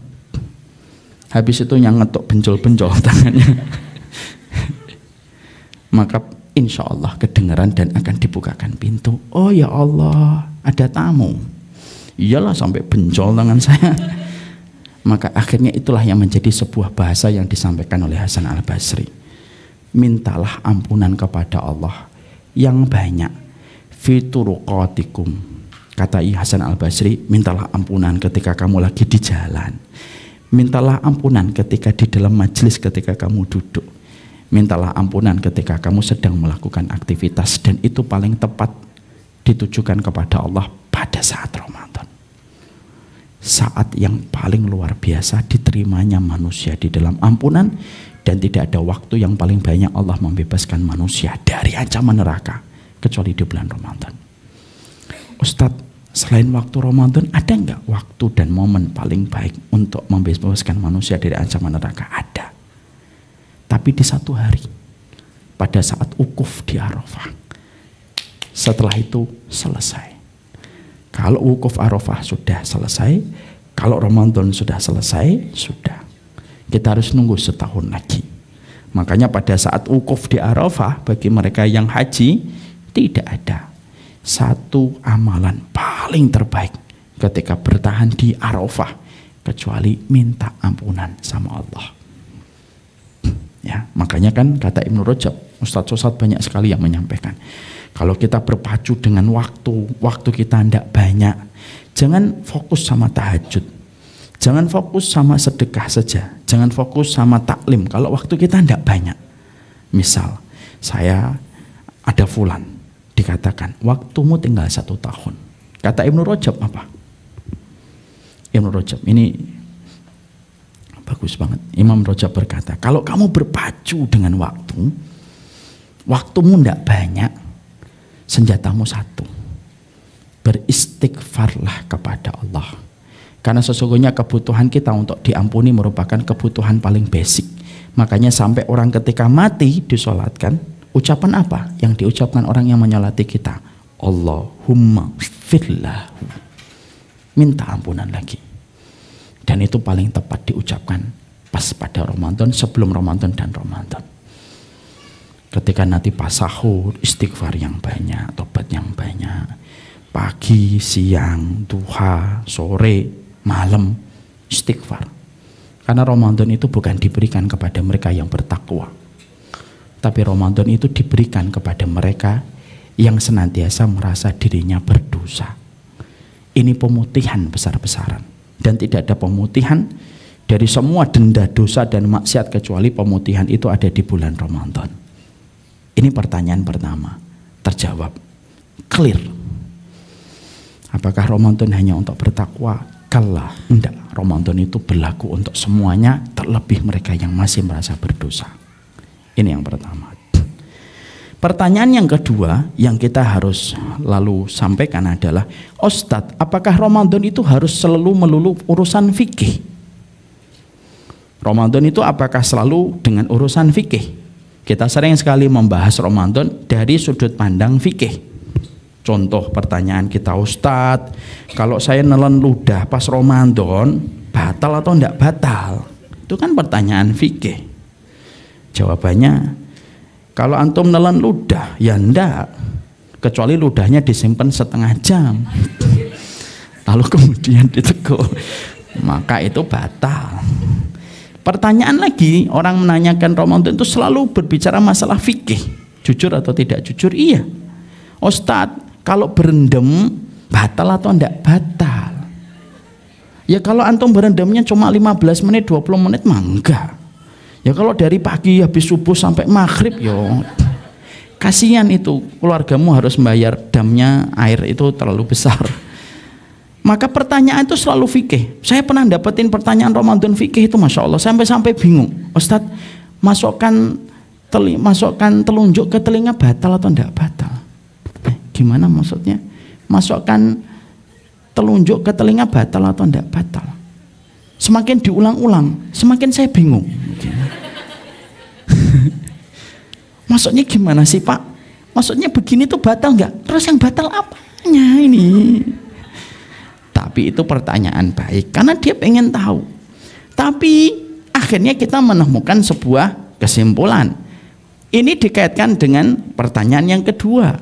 habis itu yang ngetuk benjol-benjol tangannya, maka insya Allah kedengaran dan akan dibukakan pintu. Oh ya Allah, ada tamu. Iyalah sampai benjol tangan saya. Maka akhirnya itulah yang menjadi sebuah bahasa yang disampaikan oleh Hasan Al-Basri. Mintalah ampunan kepada Allah yang banyak. Fituruqatikum. Kata Hasan Al-Basri, mintalah ampunan ketika kamu lagi di jalan. Mintalah ampunan ketika di dalam majelis ketika kamu duduk. Mintalah ampunan ketika kamu sedang melakukan aktivitas. Dan itu paling tepat ditujukan kepada Allah pada saat Ramadan. Saat yang paling luar biasa diterimanya manusia di dalam ampunan. Dan tidak ada waktu yang paling banyak Allah membebaskan manusia dari ancaman neraka kecuali di bulan Ramadan. Ustadz, selain waktu Ramadan, ada enggak waktu dan momen paling baik untuk membebaskan manusia dari ancaman neraka? Ada. Tapi di 1 hari, pada saat wukuf di Arafah. Setelah itu selesai. Kalau wukuf Arafah sudah selesai, kalau Ramadan sudah selesai, sudah. Kita harus nunggu setahun lagi. Makanya pada saat wukuf di Arafah, bagi mereka yang haji, tidak ada satu amalan paling terbaik ketika bertahan di Arafah kecuali minta ampunan sama Allah. Ya, makanya kan kata Ibnu Rajab, Ustadz banyak sekali yang menyampaikan, kalau kita berpacu dengan waktu kita tidak banyak, jangan fokus sama tahajud, jangan fokus sama sedekah saja, jangan fokus sama taklim kalau waktu kita tidak banyak. Misal saya ada fulan, dikatakan waktumu tinggal 1 tahun. Kata Ibnu Rajab apa? Ibnu Rajab ini bagus banget. Imam Rajab berkata, kalau kamu berpacu dengan waktumu tidak banyak, senjatamu satu, beristighfarlah kepada Allah. Karena sesungguhnya kebutuhan kita untuk diampuni merupakan kebutuhan paling basic. Makanya sampai orang ketika mati disolatkan, ucapan apa yang diucapkan orang yang menyolati kita? Allahumma firlahu, minta ampunan lagi. Dan itu paling tepat diucapkan pas pada Ramadan, sebelum Ramadan dan Ramadan. Ketika nanti pas sahur, istighfar yang banyak, tobat yang banyak. Pagi, siang, duha, sore, malam, istighfar. Karena Ramadan itu bukan diberikan kepada mereka yang bertakwa, tapi Ramadan itu diberikan kepada mereka yang senantiasa merasa dirinya berdosa. Ini pemutihan besar-besaran. Dan tidak ada pemutihan dari semua denda dosa dan maksiat kecuali pemutihan itu ada di bulan Ramadan. Ini pertanyaan pertama, terjawab, clear. Apakah Ramadan hanya untuk bertakwa? Kalla, enggak. Ramadan itu berlaku untuk semuanya, terlebih mereka yang masih merasa berdosa. Ini yang pertama. Pertanyaan yang kedua yang kita harus lalu sampaikan adalah, Ustadz, apakah Ramadan itu harus selalu melulu urusan fikih? Ramadan itu apakah selalu dengan urusan fikih? Kita sering sekali membahas Ramadan dari sudut pandang fikih. Contoh pertanyaan kita, Ustadz, kalau saya nelen ludah pas Ramadan, batal atau enggak batal? Itu kan pertanyaan fikih. Jawabannya, kalau antum nelen ludah, ya enggak, kecuali ludahnya disimpan setengah jam lalu kemudian ditegur, maka itu batal. Pertanyaan lagi, orang menanyakan Ramadan itu selalu berbicara masalah fikih, jujur atau tidak jujur? Iya. Ustadz, kalau berendam batal atau enggak? Batal. Ya kalau antum berendamnya cuma 15 menit 20 menit mah enggak. Ya kalau dari pagi habis subuh sampai maghrib, yo kasihan itu, keluargamu harus membayar damnya, air itu terlalu besar. Maka pertanyaan itu selalu fikih. Saya pernah dapetin pertanyaan Ramadan fikih itu, Masya Allah, sampai bingung. Ustadz, masukkan telunjuk ke telinga batal atau enggak batal? Gimana maksudnya? Masukkan telunjuk ke telinga batal atau enggak batal? Semakin diulang-ulang, semakin saya bingung. Maksudnya gimana sih Pak? Maksudnya begini tuh batal nggak? Terus yang batal apanya ini? Tapi itu pertanyaan baik karena dia pengen tahu. Tapi akhirnya kita menemukan sebuah kesimpulan. Ini dikaitkan dengan pertanyaan yang kedua.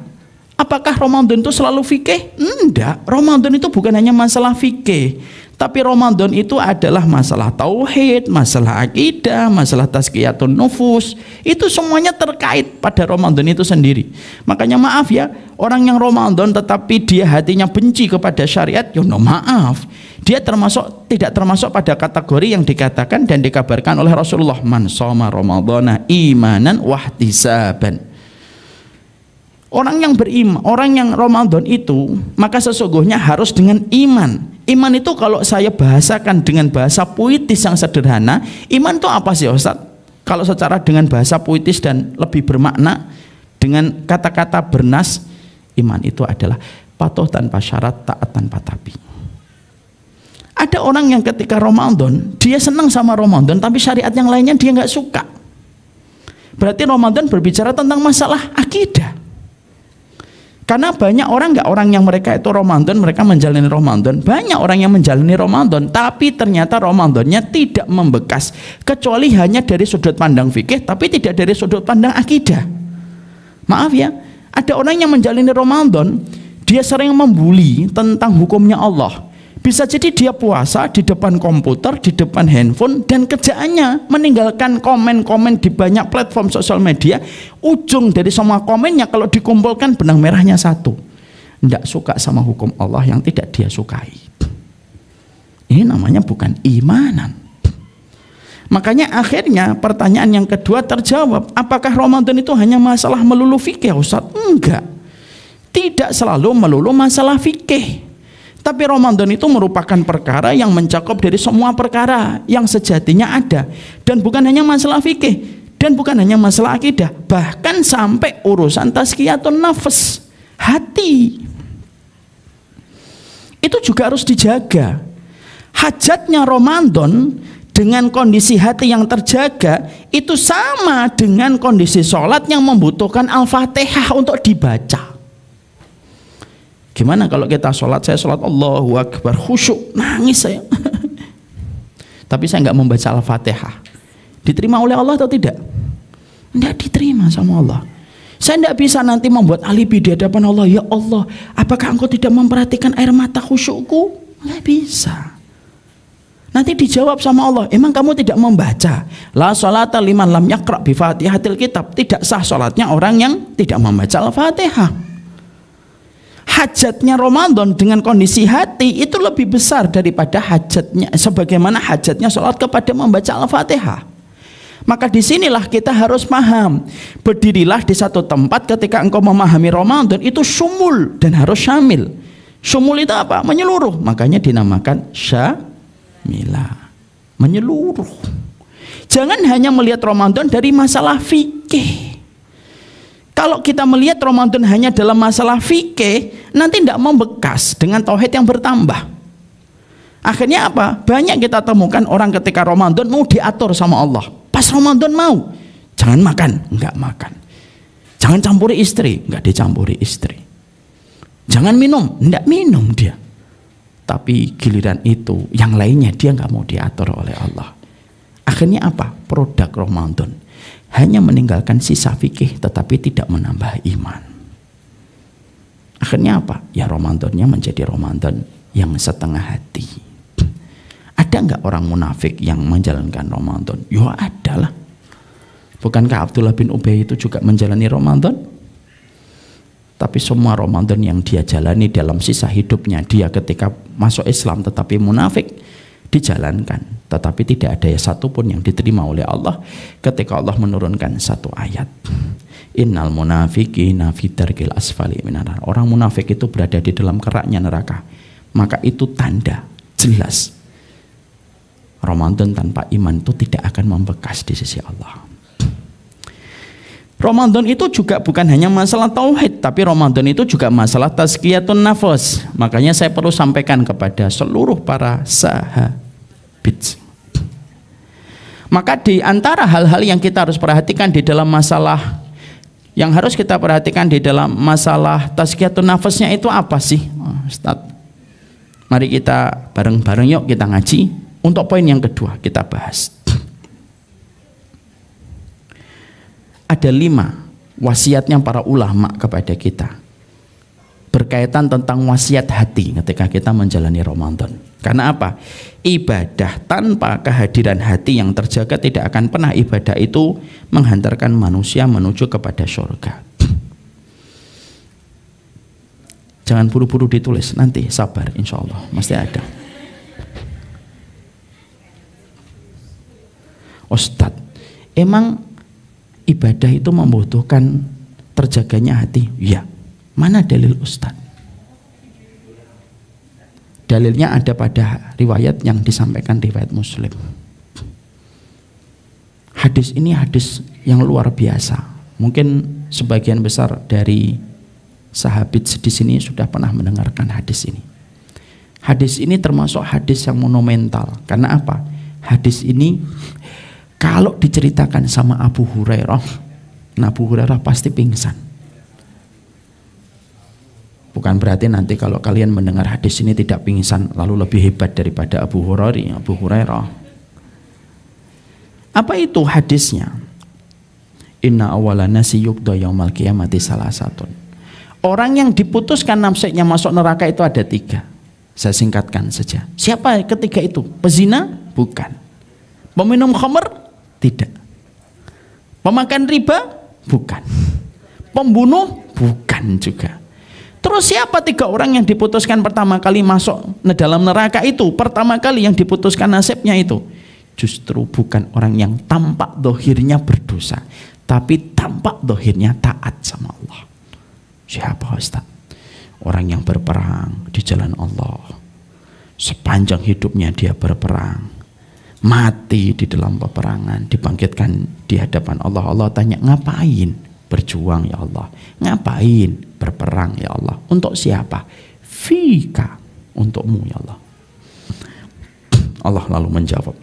Apakah Ramadan itu selalu fikih? Enggak. Ramadan itu bukan hanya masalah fikih, tapi Ramadan itu adalah masalah tauhid, masalah akidah, masalah tazkiyatun nufus. Itu semuanya terkait pada Ramadan itu sendiri. Makanya maaf ya, orang yang Ramadan tetapi dia hatinya benci kepada syariat, ya no maaf. Dia tidak termasuk pada kategori yang dikatakan dan dikabarkan oleh Rasulullah, man shoma ramadhana imanan wahtisaban. Orang yang beriman, orang yang Ramadan itu, maka sesungguhnya harus dengan iman. Iman itu kalau saya bahasakan dengan bahasa puitis yang sederhana, iman itu apa sih Ustaz? Kalau secara dengan bahasa puitis dan lebih bermakna, dengan kata-kata bernas, iman itu adalah patuh tanpa syarat, taat tanpa tapi. Ada orang yang ketika Ramadan, dia senang sama Ramadan, tapi syariat yang lainnya dia nggak suka. Berarti Ramadan berbicara tentang masalah akidah. Karena banyak orang yang mereka itu Ramadan, mereka menjalani Ramadan. Banyak orang yang menjalani Ramadan, tapi ternyata Ramadannya tidak membekas, kecuali hanya dari sudut pandang fikih, tapi tidak dari sudut pandang akidah. Maaf ya, ada orang yang menjalani Ramadan, dia sering membuli tentang hukumnya Allah. Bisa jadi dia puasa di depan komputer, di depan handphone, dan kerjaannya meninggalkan komen-komen di banyak platform sosial media. Ujung dari semua komennya kalau dikumpulkan benang merahnya satu: tidak suka sama hukum Allah yang tidak dia sukai. Ini namanya bukan imanan. Makanya akhirnya pertanyaan yang kedua terjawab. Apakah Ramadan itu hanya masalah melulu fikih, Ustaz? Enggak. Tidak selalu melulu masalah fikih. Tapi Ramadan itu merupakan perkara yang mencakup dari semua perkara yang sejatinya ada, dan bukan hanya masalah fikih, dan bukan hanya masalah akidah, bahkan sampai urusan tazkiyatun nafs, hati. Itu juga harus dijaga. Hajatnya Ramadan dengan kondisi hati yang terjaga itu sama dengan kondisi sholat yang membutuhkan Al-Fatihah untuk dibaca. Gimana kalau kita sholat, saya sholat Allahu Akbar, khusyuk, nangis saya tapi saya nggak membaca Al-Fatihah, diterima oleh Allah atau tidak? Tidak diterima sama Allah. Saya tidak bisa nanti membuat alibi di hadapan Allah, ya Allah, apakah engkau tidak memperhatikan air mata khusyukku? Nggak bisa. Nanti dijawab sama Allah, emang kamu tidak membaca? La sholata liman lam yaqra' bi fatihatil kitab. Tidak sah sholatnya orang yang tidak membaca Al-Fatihah. Hajatnya Ramadan dengan kondisi hati itu lebih besar daripada hajatnya, sebagaimana hajatnya sholat kepada membaca Al-Fatihah. Maka disinilah kita harus paham, berdirilah di satu tempat ketika engkau memahami Ramadan itu syumul dan harus syamil. Syumul itu apa? Menyeluruh, makanya dinamakan syamilah, menyeluruh. Jangan hanya melihat Ramadan dari masalah fikih. Kalau kita melihat Ramadan hanya dalam masalah fikih, nanti tidak membekas dengan tauhid yang bertambah. Akhirnya apa? Banyak kita temukan orang ketika Ramadan mau diatur sama Allah. Pas Ramadan mau, jangan makan, enggak makan. Jangan campuri istri, enggak dicampuri istri. Jangan minum, enggak minum dia. Tapi giliran itu, yang lainnya dia enggak mau diatur oleh Allah. Akhirnya apa? Produk Ramadan hanya meninggalkan sisa fikih tetapi tidak menambah iman. Akhirnya apa? Ya Ramadannya menjadi Ramadan yang setengah hati. Ada nggak orang munafik yang menjalankan Ramadan? Ya ada lah. Bukankah Abdullah bin Ubay itu juga menjalani Ramadan? Tapi semua Ramadan yang dia jalani dalam sisa hidupnya, dia ketika masuk Islam tetapi munafik, dijalankan, tetapi tidak ada satupun yang diterima oleh Allah ketika Allah menurunkan satu ayat, innal munafiqina fi darkil asfali minar. Orang munafik itu berada di dalam keraknya neraka. Maka itu tanda jelas Ramadan tanpa iman itu tidak akan membekas di sisi Allah. Ramadan itu juga bukan hanya masalah tauhid, tapi Ramadan itu juga masalah tazkiyatun nafs. Makanya saya perlu sampaikan kepada seluruh para sahabat. Maka di antara hal-hal yang kita harus perhatikan di dalam masalah, yang harus kita perhatikan di dalam masalah tazkiyatun nafsnya itu apa sih? Ustaz, mari kita bareng-bareng yuk kita ngaji. Untuk poin yang kedua kita bahas. Ada 5 wasiatnya para ulama kepada kita berkaitan tentang wasiat hati ketika kita menjalani Ramadan. Karena apa? Ibadah tanpa kehadiran hati yang terjaga tidak akan pernah ibadah itu menghantarkan manusia menuju kepada surga. Jangan buru-buru ditulis, nanti sabar, insya Allah mesti ada. Ustadz, emang ibadah itu membutuhkan terjaganya hati? Ya. Mana dalil Ustadz? Dalilnya ada pada riwayat yang disampaikan riwayat Muslim. Hadis ini hadis yang luar biasa. Mungkin sebagian besar dari sahabat di sini sudah pernah mendengarkan hadis ini. Hadis ini termasuk hadis yang monumental. Karena apa? Hadis ini kalau diceritakan sama Abu Hurairah, Abu Hurairah pasti pingsan. Bukan berarti nanti kalau kalian mendengar hadis ini tidak pingsan lalu lebih hebat daripada Abu Hurairah. Apa itu hadisnya? Inna awwala nasi yuqda yaumal qiyamati salasatun. Orang yang diputuskan nafsunya masuk neraka itu ada 3. Saya singkatkan saja. Siapa ketiga itu? Pezina? Bukan. Peminum khamr? Tidak. Pemakan riba? Bukan. Pembunuh? Bukan juga. Terus siapa 3 orang yang diputuskan pertama kali masuk dalam neraka itu? Pertama kali yang diputuskan nasibnya itu justru bukan orang yang tampak dohirnya berdosa, tapi tampak dohirnya taat sama Allah. Siapa Ustaz? Orang yang berperang di jalan Allah, sepanjang hidupnya dia berperang, mati di dalam peperangan, dibangkitkan di hadapan Allah. Allah tanya, ngapain berjuang ya Allah? Ngapain berperang ya Allah? Untuk siapa? Fika, untukmu ya Allah. Allah lalu menjawab,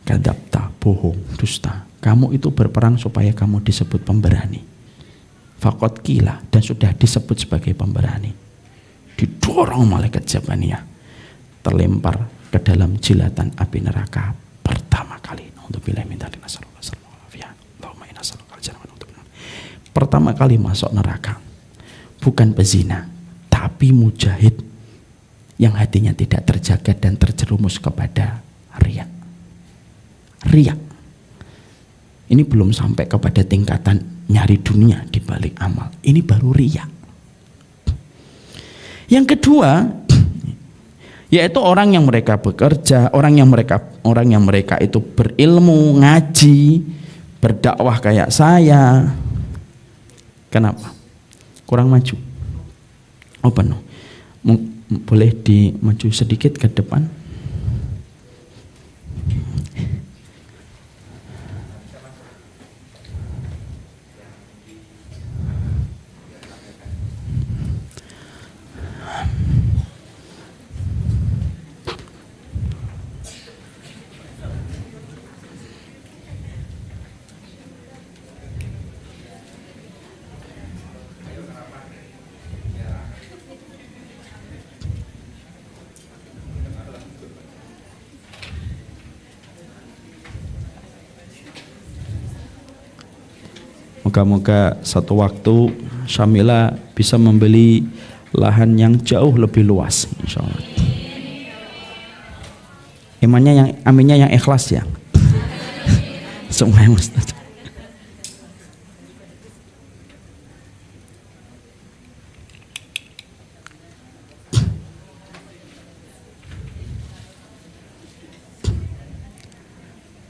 kadzabta, bohong, dusta. Kamu itu berperang supaya kamu disebut pemberani. Faqad qila, dan sudah disebut sebagai pemberani. Didorong malaikat Jabaniyah, terlempar ke dalam jilatan api neraka pertama kali. Naudzubillahi min dzalik, nasallallahu alaihi wasallam. Allahumma inna nas'aluka al-jannah. Pertama kali masuk neraka bukan pezina, tapi mujahid yang hatinya tidak terjaga dan terjerumus kepada riya. Riya ini belum sampai kepada tingkatan nyari dunia di balik amal. Ini baru riya. Yang kedua, yaitu orang yang mereka bekerja, orang yang mereka itu berilmu, ngaji, berdakwah kayak saya. Kenapa? Kurang maju. Oh penuh. Boleh dimaju sedikit ke depan. Moga-moga satu waktu Syamila bisa membeli lahan yang jauh lebih luas, insya Allah. Aminnya yang ikhlas ya. Semuanya Ustaz.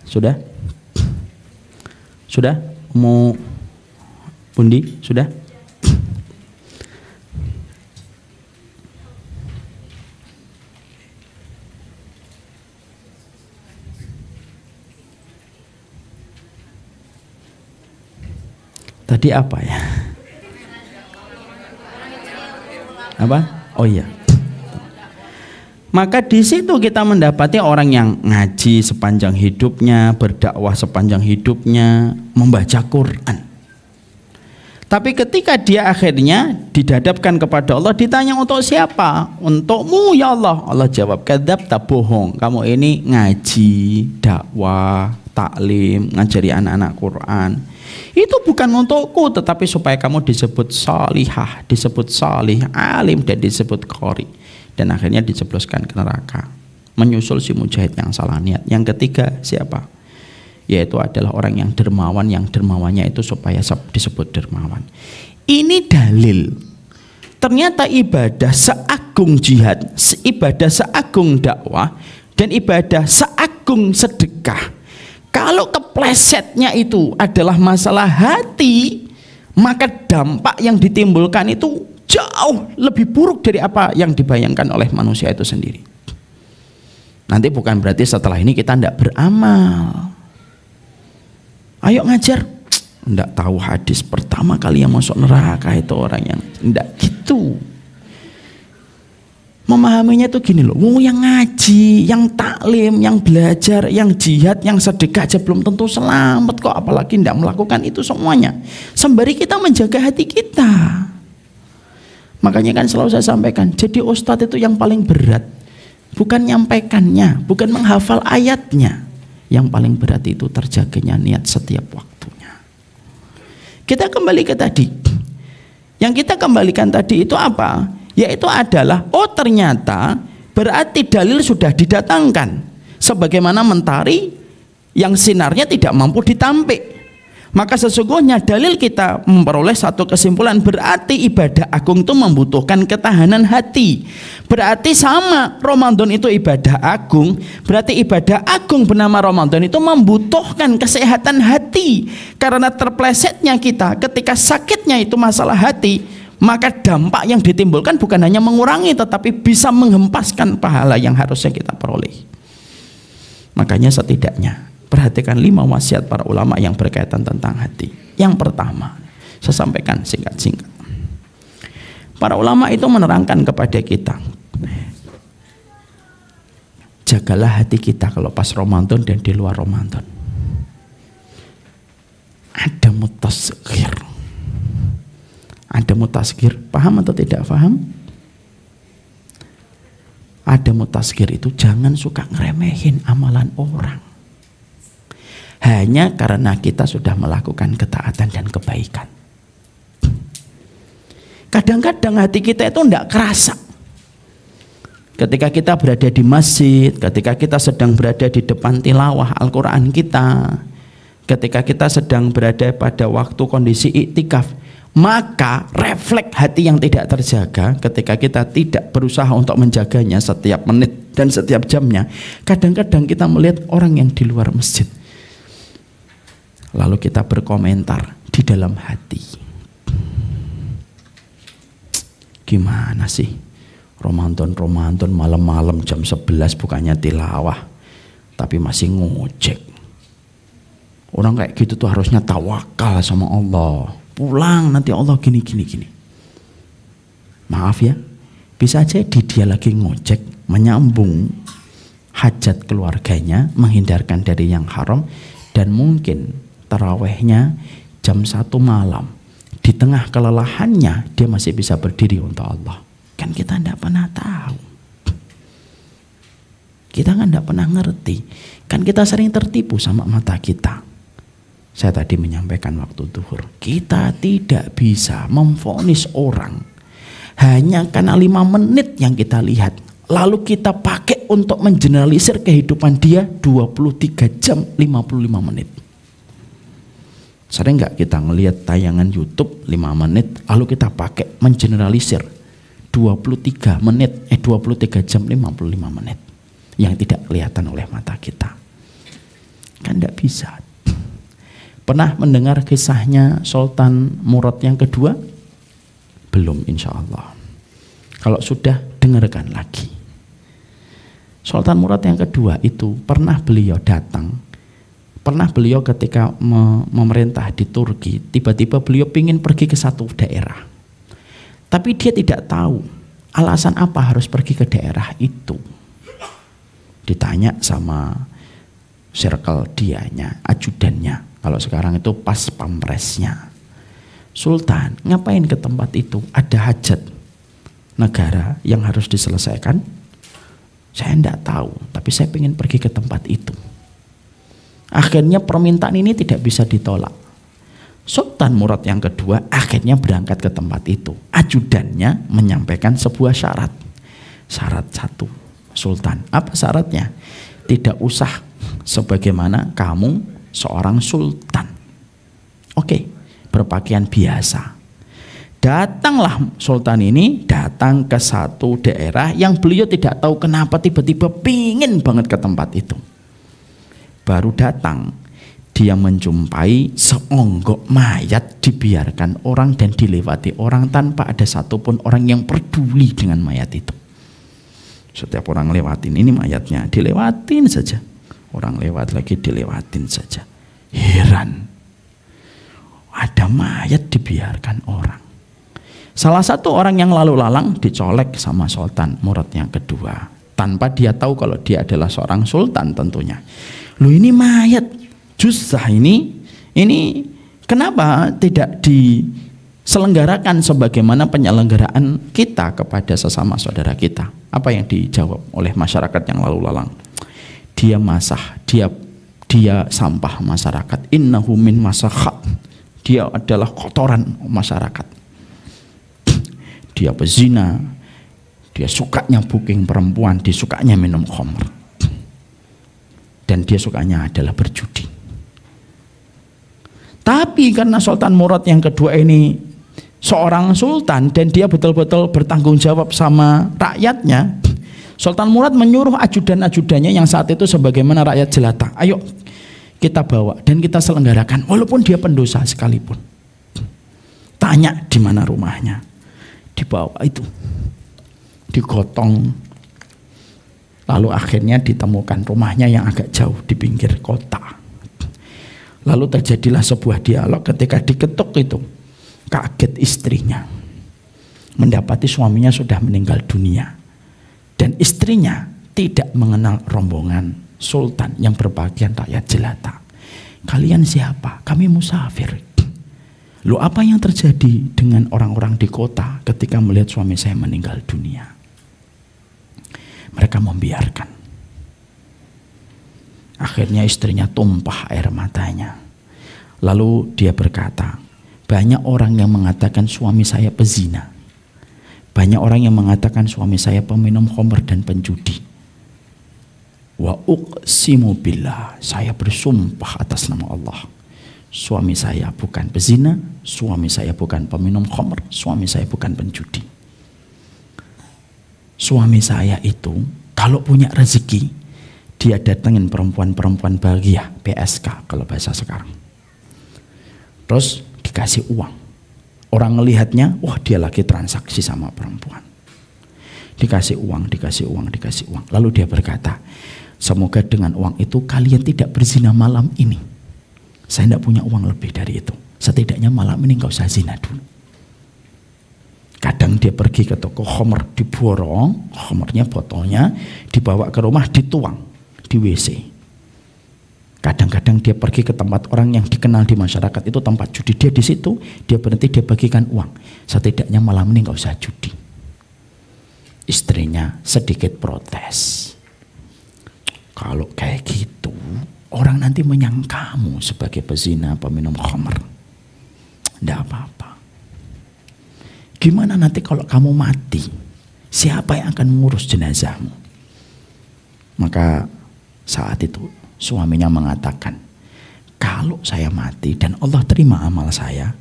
Sudah? Sudah? Mau pundi? Sudah? Tadi apa ya? Apa? Oh iya. Maka di situ kita mendapati orang yang ngaji sepanjang hidupnya, berdakwah sepanjang hidupnya, membaca Quran. Tapi ketika dia akhirnya dihadapkan kepada Allah, ditanya untuk siapa? Untukmu ya Allah. Allah jawab, kadzabta, bohong. Kamu ini ngaji, dakwah, taklim, ngajari anak-anak Quran. Itu bukan untukku, tetapi supaya kamu disebut salihah, disebut salih, alim, dan disebut qori. Dan akhirnya dijebloskan ke neraka. Menyusul si mujahid yang salah niat. Yang ketiga siapa? Yaitu adalah orang yang dermawan, yang dermawannya itu supaya disebut dermawan. Ini dalil. Ternyata ibadah seagung jihad, ibadah seagung dakwah, dan ibadah seagung sedekah, kalau keplesetnya itu adalah masalah hati, maka dampak yang ditimbulkan itu jauh lebih buruk dari apa yang dibayangkan oleh manusia itu sendiri. Nanti bukan berarti setelah ini kita tidak beramal. Ayo ngajar, tidak tahu hadis, pertama kali yang masuk neraka itu orang yang tidak gitu. Memahaminya tuh gini loh, yang ngaji, yang taklim, yang belajar, yang jihad, yang sedekah aja belum tentu selamat kok, apalagi tidak melakukan itu semuanya. Sembari kita menjaga hati kita. Makanya kan selalu saya sampaikan, jadi ustadz itu yang paling berat bukan nyampaikannya, bukan menghafal ayatnya. Yang paling berat itu terjaganya niat setiap waktunya. Kita kembali ke tadi. Yang kita kembalikan tadi itu apa? Yaitu adalah, oh ternyata berarti dalil sudah didatangkan. Sebagaimana mentari yang sinarnya tidak mampu ditampik. Maka sesungguhnya dalil kita memperoleh satu kesimpulan, berarti ibadah agung itu membutuhkan ketahanan hati. Berarti sama, Ramadan itu ibadah agung, berarti ibadah agung bernama Ramadan itu membutuhkan kesehatan hati. Karena terplesetnya kita ketika sakitnya itu masalah hati, maka dampak yang ditimbulkan bukan hanya mengurangi, tetapi bisa menghempaskan pahala yang harusnya kita peroleh. Makanya setidaknya perhatikan 5 wasiat para ulama yang berkaitan tentang hati. Yang pertama, saya sampaikan singkat-singkat. Para ulama itu menerangkan kepada kita, jagalah hati kita kalau pas Ramadan dan di luar Ramadan. Ada mutasghir. Ada mutasghir, paham atau tidak paham? Ada mutasghir itu jangan suka ngeremehin amalan orang. Hanya karena kita sudah melakukan ketaatan dan kebaikan. Kadang-kadang hati kita itu tidak kerasa. Ketika kita berada di masjid, ketika kita sedang berada di depan tilawah Al-Quran kita, ketika kita sedang berada pada waktu kondisi iktikaf, maka refleks hati yang tidak terjaga ketika kita tidak berusaha untuk menjaganya setiap menit dan setiap jamnya. Kadang-kadang kita melihat orang yang di luar masjid, lalu kita berkomentar di dalam hati, gimana sih Ramadan malam-malam jam 11 bukannya tilawah tapi masih ngojek. Orang kayak gitu tuh harusnya tawakal sama Allah, pulang nanti Allah gini. Maaf ya, bisa jadi dia lagi ngojek menyambung hajat keluarganya, menghindarkan dari yang haram, dan mungkin tarawehnya jam 1 malam. Di tengah kelelahannya dia masih bisa berdiri untuk Allah. Kan kita tidak pernah tahu. Kita kan tidak pernah ngerti. Kan kita sering tertipu sama mata kita. Saya tadi menyampaikan waktu zuhur, kita tidak bisa memvonis orang hanya karena 5 menit yang kita lihat, lalu kita pakai untuk mengeneralisir kehidupan dia 23 jam 55 menit. Sering nggak kita ngelihat tayangan YouTube 5 menit lalu kita pakai mengeneralisir 23 jam 55 menit yang tidak kelihatan oleh mata kita? Kan nggak bisa. Pernah mendengar kisahnya Sultan Murad yang kedua? Belum, insya Allah. Kalau sudah, dengarkan lagi. Sultan Murad yang kedua itu pernah beliau ketika memerintah di Turki, tiba-tiba beliau ingin pergi ke satu daerah. Tapi dia tidak tahu alasan apa harus pergi ke daerah itu. Ditanya sama circle dianya, ajudannya. Kalau sekarang itu pas pampresnya. Sultan, ngapain ke tempat itu? Ada hajat negara yang harus diselesaikan? Saya tidak tahu, tapi saya ingin pergi ke tempat itu. Akhirnya permintaan ini tidak bisa ditolak. Sultan Murad yang kedua akhirnya berangkat ke tempat itu. Ajudannya menyampaikan sebuah syarat. Syarat 1, Sultan. Apa syaratnya? Tidak usah sebagaimana kamu seorang sultan. Oke, berpakaian biasa. Datanglah sultan ini datang ke satu daerah yang beliau tidak tahu kenapa tiba-tiba pingin banget ke tempat itu. Baru datang, dia menjumpai seonggok mayat dibiarkan orang dan dilewati orang tanpa ada satupun orang yang peduli dengan mayat itu. Setiap orang lewatin ini mayatnya, dilewatin saja. Orang lewat lagi dilewatin saja. Heran. Ada mayat dibiarkan orang. Salah satu orang yang lalu lalang dicolek sama Sultan Murad yang kedua. Tanpa dia tahu kalau dia adalah seorang sultan tentunya. Loh, ini mayat Jusah ini kenapa tidak selenggarakan sebagaimana penyelenggaraan kita kepada sesama saudara kita. Apa yang dijawab oleh masyarakat yang lalu lalang? Dia masah, dia sampah masyarakat. Innahu min masakhat. Dia adalah kotoran masyarakat. Dia pezina, dia sukanya booking perempuan, dia sukanya minum khamr, dan dia sukanya adalah berjudi. Tapi karena Sultan Murad yang kedua ini seorang sultan dan dia betul-betul bertanggung jawab sama rakyatnya, Sultan Murad menyuruh ajudan-ajudannya yang saat itu sebagaimana rakyat jelata, ayo kita bawa dan kita selenggarakan walaupun dia pendosa sekalipun. Tanya di mana rumahnya, dibawa itu, digotong, lalu akhirnya ditemukan rumahnya yang agak jauh di pinggir kota. Lalu terjadilah sebuah dialog. Ketika diketuk itu, kaget istrinya mendapati suaminya sudah meninggal dunia, dan istrinya tidak mengenal rombongan sultan yang berpakaian rakyat jelata. Kalian siapa? Kami musafir. Loh, apa yang terjadi dengan orang-orang di kota ketika melihat suami saya meninggal dunia? Mereka membiarkan. Akhirnya istrinya tumpah air matanya. Lalu dia berkata, banyak orang yang mengatakan suami saya pezina. Banyak orang yang mengatakan suami saya peminum khamr dan penjudi. Wa uqsimu billah, saya bersumpah atas nama Allah, suami saya bukan pezina, suami saya bukan peminum khamr, suami saya bukan penjudi. Suami saya itu kalau punya rezeki, dia datengin perempuan-perempuan bahagia, PSK kalau bahasa sekarang. Terus dikasih uang. Orang ngelihatnya, wah dia lagi transaksi sama perempuan. Dikasih uang, dikasih uang, dikasih uang. Lalu dia berkata, semoga dengan uang itu kalian tidak berzina malam ini. Saya tidak punya uang lebih dari itu. Setidaknya malam ini gak usah zina dulu. Kadang dia pergi ke toko khamr, diborong, khamrnya botolnya, dibawa ke rumah, dituang di WC. Kadang-kadang dia pergi ke tempat orang yang dikenal di masyarakat itu tempat judi, dia di situ, dia berhenti, dia bagikan uang. Setidaknya malam ini nggak usah judi. Istrinya sedikit protes. Kalau kayak gitu, orang nanti menyangkamu sebagai pezina, peminum khamr. Nggak apa-apa. Gimana nanti kalau kamu mati? Siapa yang akan mengurus jenazahmu? Maka saat itu suaminya mengatakan, kalau saya mati dan Allah terima amal saya,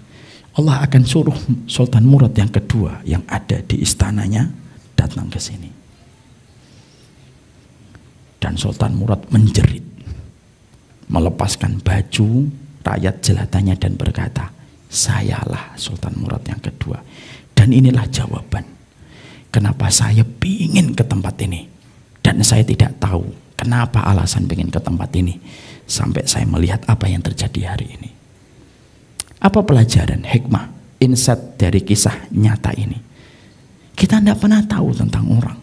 Allah akan suruh Sultan Murad yang kedua yang ada di istananya datang ke sini. Dan Sultan Murad menjerit, melepaskan baju rakyat jelatanya dan berkata, sayalah Sultan Murad yang kedua. Dan inilah jawaban kenapa saya ingin ke tempat ini. Dan saya tidak tahu kenapa alasan ingin ke tempat ini. Sampai saya melihat apa yang terjadi hari ini. Apa pelajaran, hikmah, insight dari kisah nyata ini? Kita tidak pernah tahu tentang orang.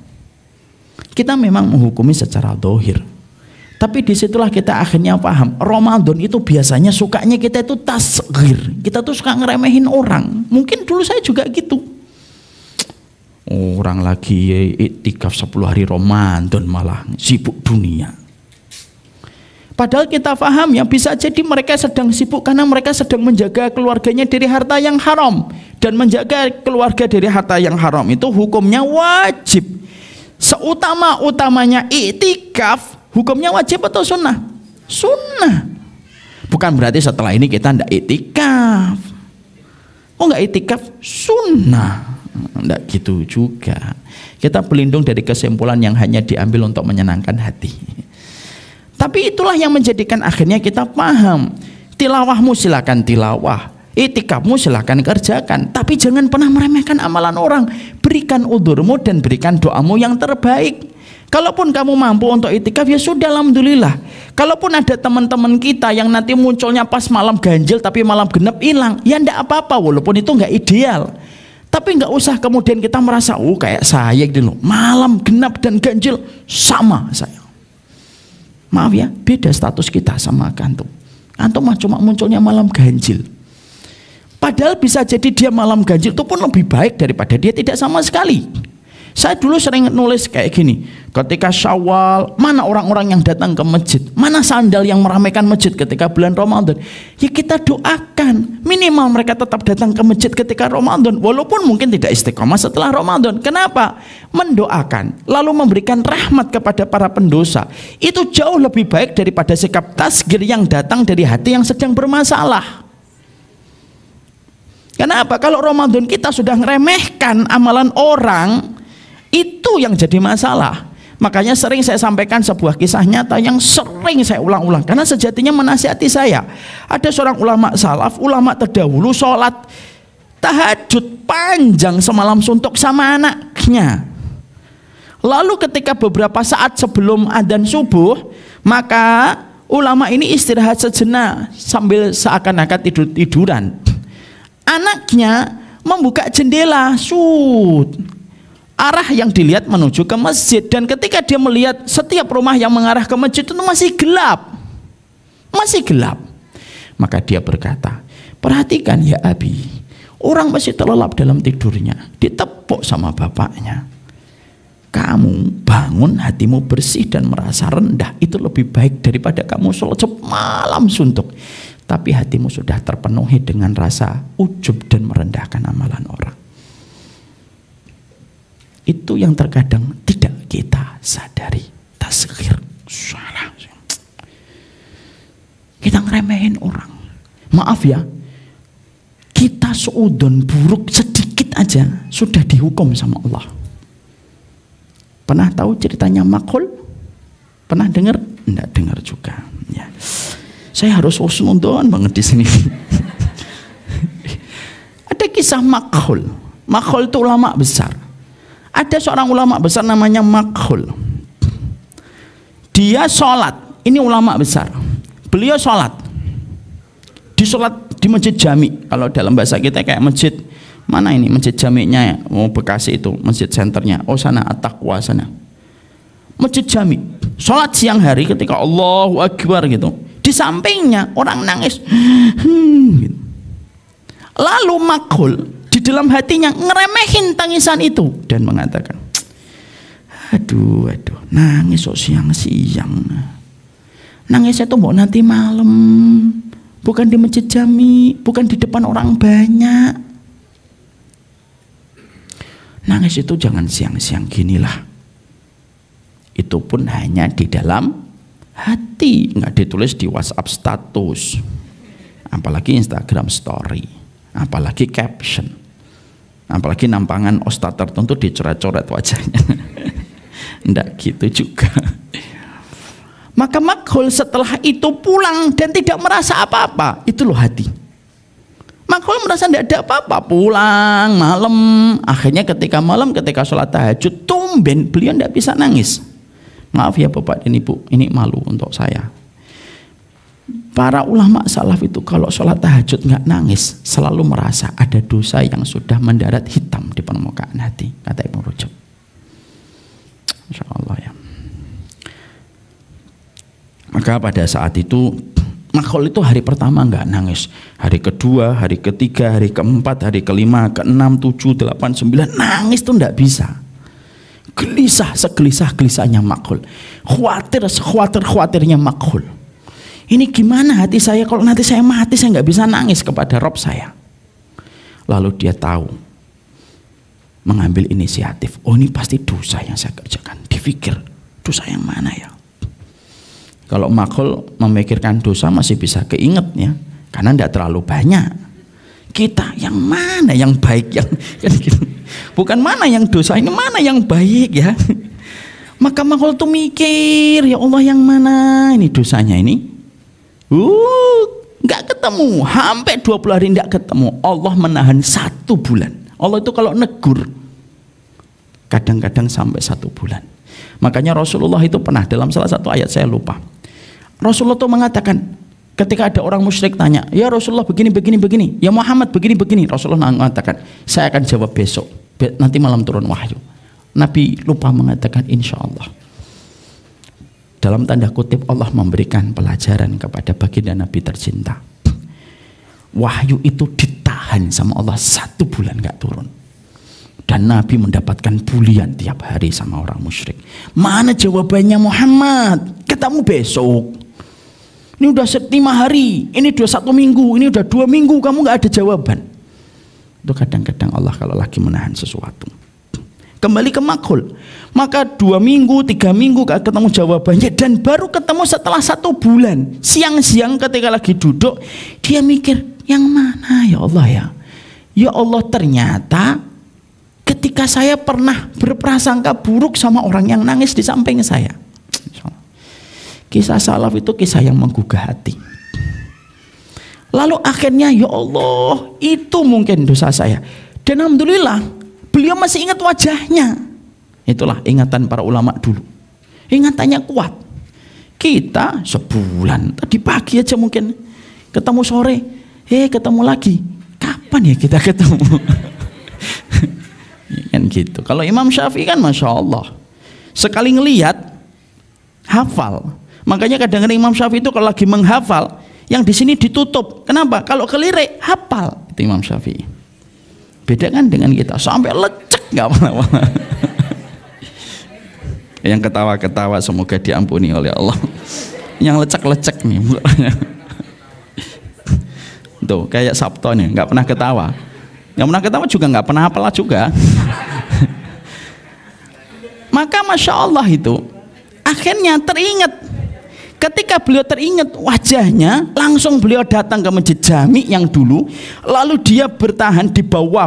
Kita memang menghukumi secara dohir. Tapi disitulah kita akhirnya paham. Ramadan itu biasanya sukanya kita itu tasghir. Kita tuh suka ngeremehin orang. Mungkin dulu saya juga gitu. Orang lagi iktikaf 10 hari Ramadan malah sibuk dunia. Padahal kita paham ya, bisa jadi mereka sedang sibuk karena mereka sedang menjaga keluarganya dari harta yang haram. Dan menjaga keluarga dari harta yang haram itu hukumnya wajib. Seutama-utamanya iktikaf, hukumnya wajib atau sunnah? Sunnah. Bukan berarti setelah ini kita tidak iktikaf. Oh nggak iktikaf? Sunnah. Tidak gitu juga. Kita berlindung dari kesimpulan yang hanya diambil untuk menyenangkan hati. Tapi itulah yang menjadikan akhirnya kita paham. Tilawahmu silakan tilawah, iktikafmu silakan kerjakan, tapi jangan pernah meremehkan amalan orang. Berikan udurmu dan berikan doamu yang terbaik. Kalaupun kamu mampu untuk iktikaf, ya sudah, alhamdulillah. Kalaupun ada teman-teman kita yang nanti munculnya pas malam ganjil tapi malam genep hilang, ya ndak apa-apa, walaupun itu nggak ideal. Tapi nggak usah kemudian kita merasa, oh kayak saya gitu loh, malam genap dan ganjil sama saya. Maaf ya, beda status kita sama antum. Antum mah cuma munculnya malam ganjil. Padahal bisa jadi dia malam ganjil itu pun lebih baik daripada dia tidak sama sekali. Saya dulu sering nulis kayak gini, ketika Syawal, mana orang-orang yang datang ke masjid, mana sandal yang meramaikan masjid ketika bulan Ramadan. Ya kita doakan, minimal mereka tetap datang ke masjid ketika Ramadan, walaupun mungkin tidak istiqomah setelah Ramadan. Kenapa? Mendoakan, lalu memberikan rahmat kepada para pendosa. Itu jauh lebih baik daripada sikap tasgir yang datang dari hati yang sedang bermasalah. Kenapa? Kalau Ramadan kita sudah ngeremehkan amalan orang, itu yang jadi masalah. Makanya sering saya sampaikan sebuah kisah nyata yang sering saya ulang-ulang, karena sejatinya menasihati saya. Ada seorang ulama salaf, ulama terdahulu, sholat tahajud panjang semalam suntuk sama anaknya. Lalu ketika beberapa saat sebelum adzan subuh, maka ulama ini istirahat sejenak sambil seakan-akan tidur-tiduran. Anaknya membuka jendela, arah yang dilihat menuju ke masjid, dan ketika dia melihat setiap rumah yang mengarah ke masjid itu masih gelap, maka dia berkata, perhatikan ya Abi, orang masih terlelap dalam tidurnya, ditepuk sama bapaknya. Kamu bangun hatimu bersih dan merasa rendah, itu lebih baik daripada kamu sholat malam suntuk tapi hatimu sudah terpenuhi dengan rasa ujub dan merendahkan amalan orang. Itu yang terkadang tidak kita sadari. Tasghir, salah. Kita ngeremehin orang. Maaf ya, kita seudon buruk sedikit aja sudah dihukum sama Allah. Pernah tahu ceritanya Makhul? Pernah dengar? Enggak dengar juga. Ya. Saya harus husnudon banget di sini. Ada kisah Makhul. Makhul itu ulama besar. Ada seorang ulama besar namanya Makhul. Dia sholat. Ini ulama besar. Beliau sholat. Di masjid jami. Kalau dalam bahasa kita kayak masjid, mana ini masjid jaminya ya? Oh, Bekasi itu masjid senternya. Oh sana, At-Taqwa sana. Masjid jami. Sholat siang hari ketika Allahu Akbar gitu. Di sampingnya orang nangis. Gitu. Lalu Makhul di dalam hatinya ngeremehin tangisan itu dan mengatakan, aduh, nangis kok siang-siang. Nangisnya itu mau nanti malam, bukan di masjid jami, bukan di depan orang banyak. Nangis itu jangan siang-siang ginilah. Itu pun hanya di dalam hati, nggak ditulis di WhatsApp status, apalagi Instagram story, apalagi caption, apalagi nampangan ustadz tertentu dicoret-coret wajahnya. Nggak gitu juga. Maka Makhul setelah itu pulang dan tidak merasa apa-apa. Itu loh hati. Makhul merasa tidak ada apa-apa, pulang malam. Akhirnya ketika malam, ketika sholat tahajud, tumben beliau tidak bisa nangis. Maaf ya Bapak dan Ibu, ini malu untuk saya. Para ulama salaf itu kalau sholat tahajud nggak nangis, selalu merasa ada dosa yang sudah mendarat hitam di permukaan hati, kata Ibnu Rajab. Insya Allah ya. Maka pada saat itu Makhul itu hari pertama nggak nangis, hari kedua, hari ketiga, hari keempat, hari kelima, keenam, 7, 8, 9 nangis tuh nggak bisa. Gelisah, segelisah-gelisahnya Makhul, khawatir-khawatirnya Makhul. Ini gimana hati saya, kalau nanti saya mati saya nggak bisa nangis kepada Rob saya. Lalu dia tahu, mengambil inisiatif, oh ini pasti dosa yang saya kerjakan. Dipikir, dosa yang mana ya? Kalau Makhul memikirkan dosa masih bisa keinget ya, karena tidak terlalu banyak. Kita yang mana yang baik, yang gitu. Bukan mana yang dosa, ini mana yang baik ya. Maka Makhul tuh mikir, ya Allah yang mana ini dosanya ini. Nggak ketemu, hampir 20 hari nggak ketemu. Allah menahan 1 bulan. Allah itu kalau negur kadang-kadang sampai 1 bulan. Makanya Rasulullah itu pernah dalam salah satu ayat, saya lupa, Rasulullah itu mengatakan ketika ada orang musyrik tanya, ya Rasulullah begini, ya Muhammad begini, Rasulullah mengatakan, saya akan jawab besok, nanti malam turun wahyu. Nabi lupa mengatakan insya Allah. Dalam tanda kutip Allah memberikan pelajaran kepada baginda Nabi tercinta. Wahyu itu ditahan ditahan sama Allah 1 bulan nggak turun. Dan Nabi mendapatkan bulian tiap hari sama orang musyrik. Mana jawabannya Muhammad? Ketemu besok. Ini udah 5 hari, ini udah 1 minggu, ini udah 2 minggu, kamu nggak ada jawaban. Itu kadang-kadang Allah kalau lagi menahan sesuatu. Kembali ke makhul. Maka 2 minggu, 3 minggu gak ketemu jawabannya, dan baru ketemu setelah 1 bulan. Siang-siang ketika lagi duduk, dia mikir, yang mana ya Allah ya? Ya Allah, ternyata ketika saya pernah berprasangka buruk sama orang yang nangis di samping saya. Kisah salaf itu kisah yang menggugah hati. Lalu akhirnya, ya Allah, itu mungkin dosa saya. Dan alhamdulillah beliau masih ingat wajahnya. Itulah ingatan para ulama dulu. Ingatannya kuat. Kita sebulan, tadi pagi aja mungkin ketemu sore, ketemu lagi. Kapan ya kita ketemu? Kan gitu. Kalau Imam Syafi'i kan Masya Allah, sekali ngelihat hafal. Makanya kadang-kadang Imam Syafi'i itu kalau lagi menghafal, yang di sini ditutup. Kenapa? Kalau kelirik hafal. Itu Imam Syafi'i. Beda kan dengan kita, sampai lecek nggak apa-apa. Yang ketawa-ketawa semoga diampuni oleh Allah. Yang lecek-lecek nih. Tuh kayak Sabto nih, nggak pernah ketawa. Yang pernah ketawa juga nggak pernah apalah juga. Maka Masya Allah itu akhirnya teringat. Ketika beliau teringat wajahnya, langsung beliau datang ke Masjid Jami yang dulu. Lalu dia bertahan di bawah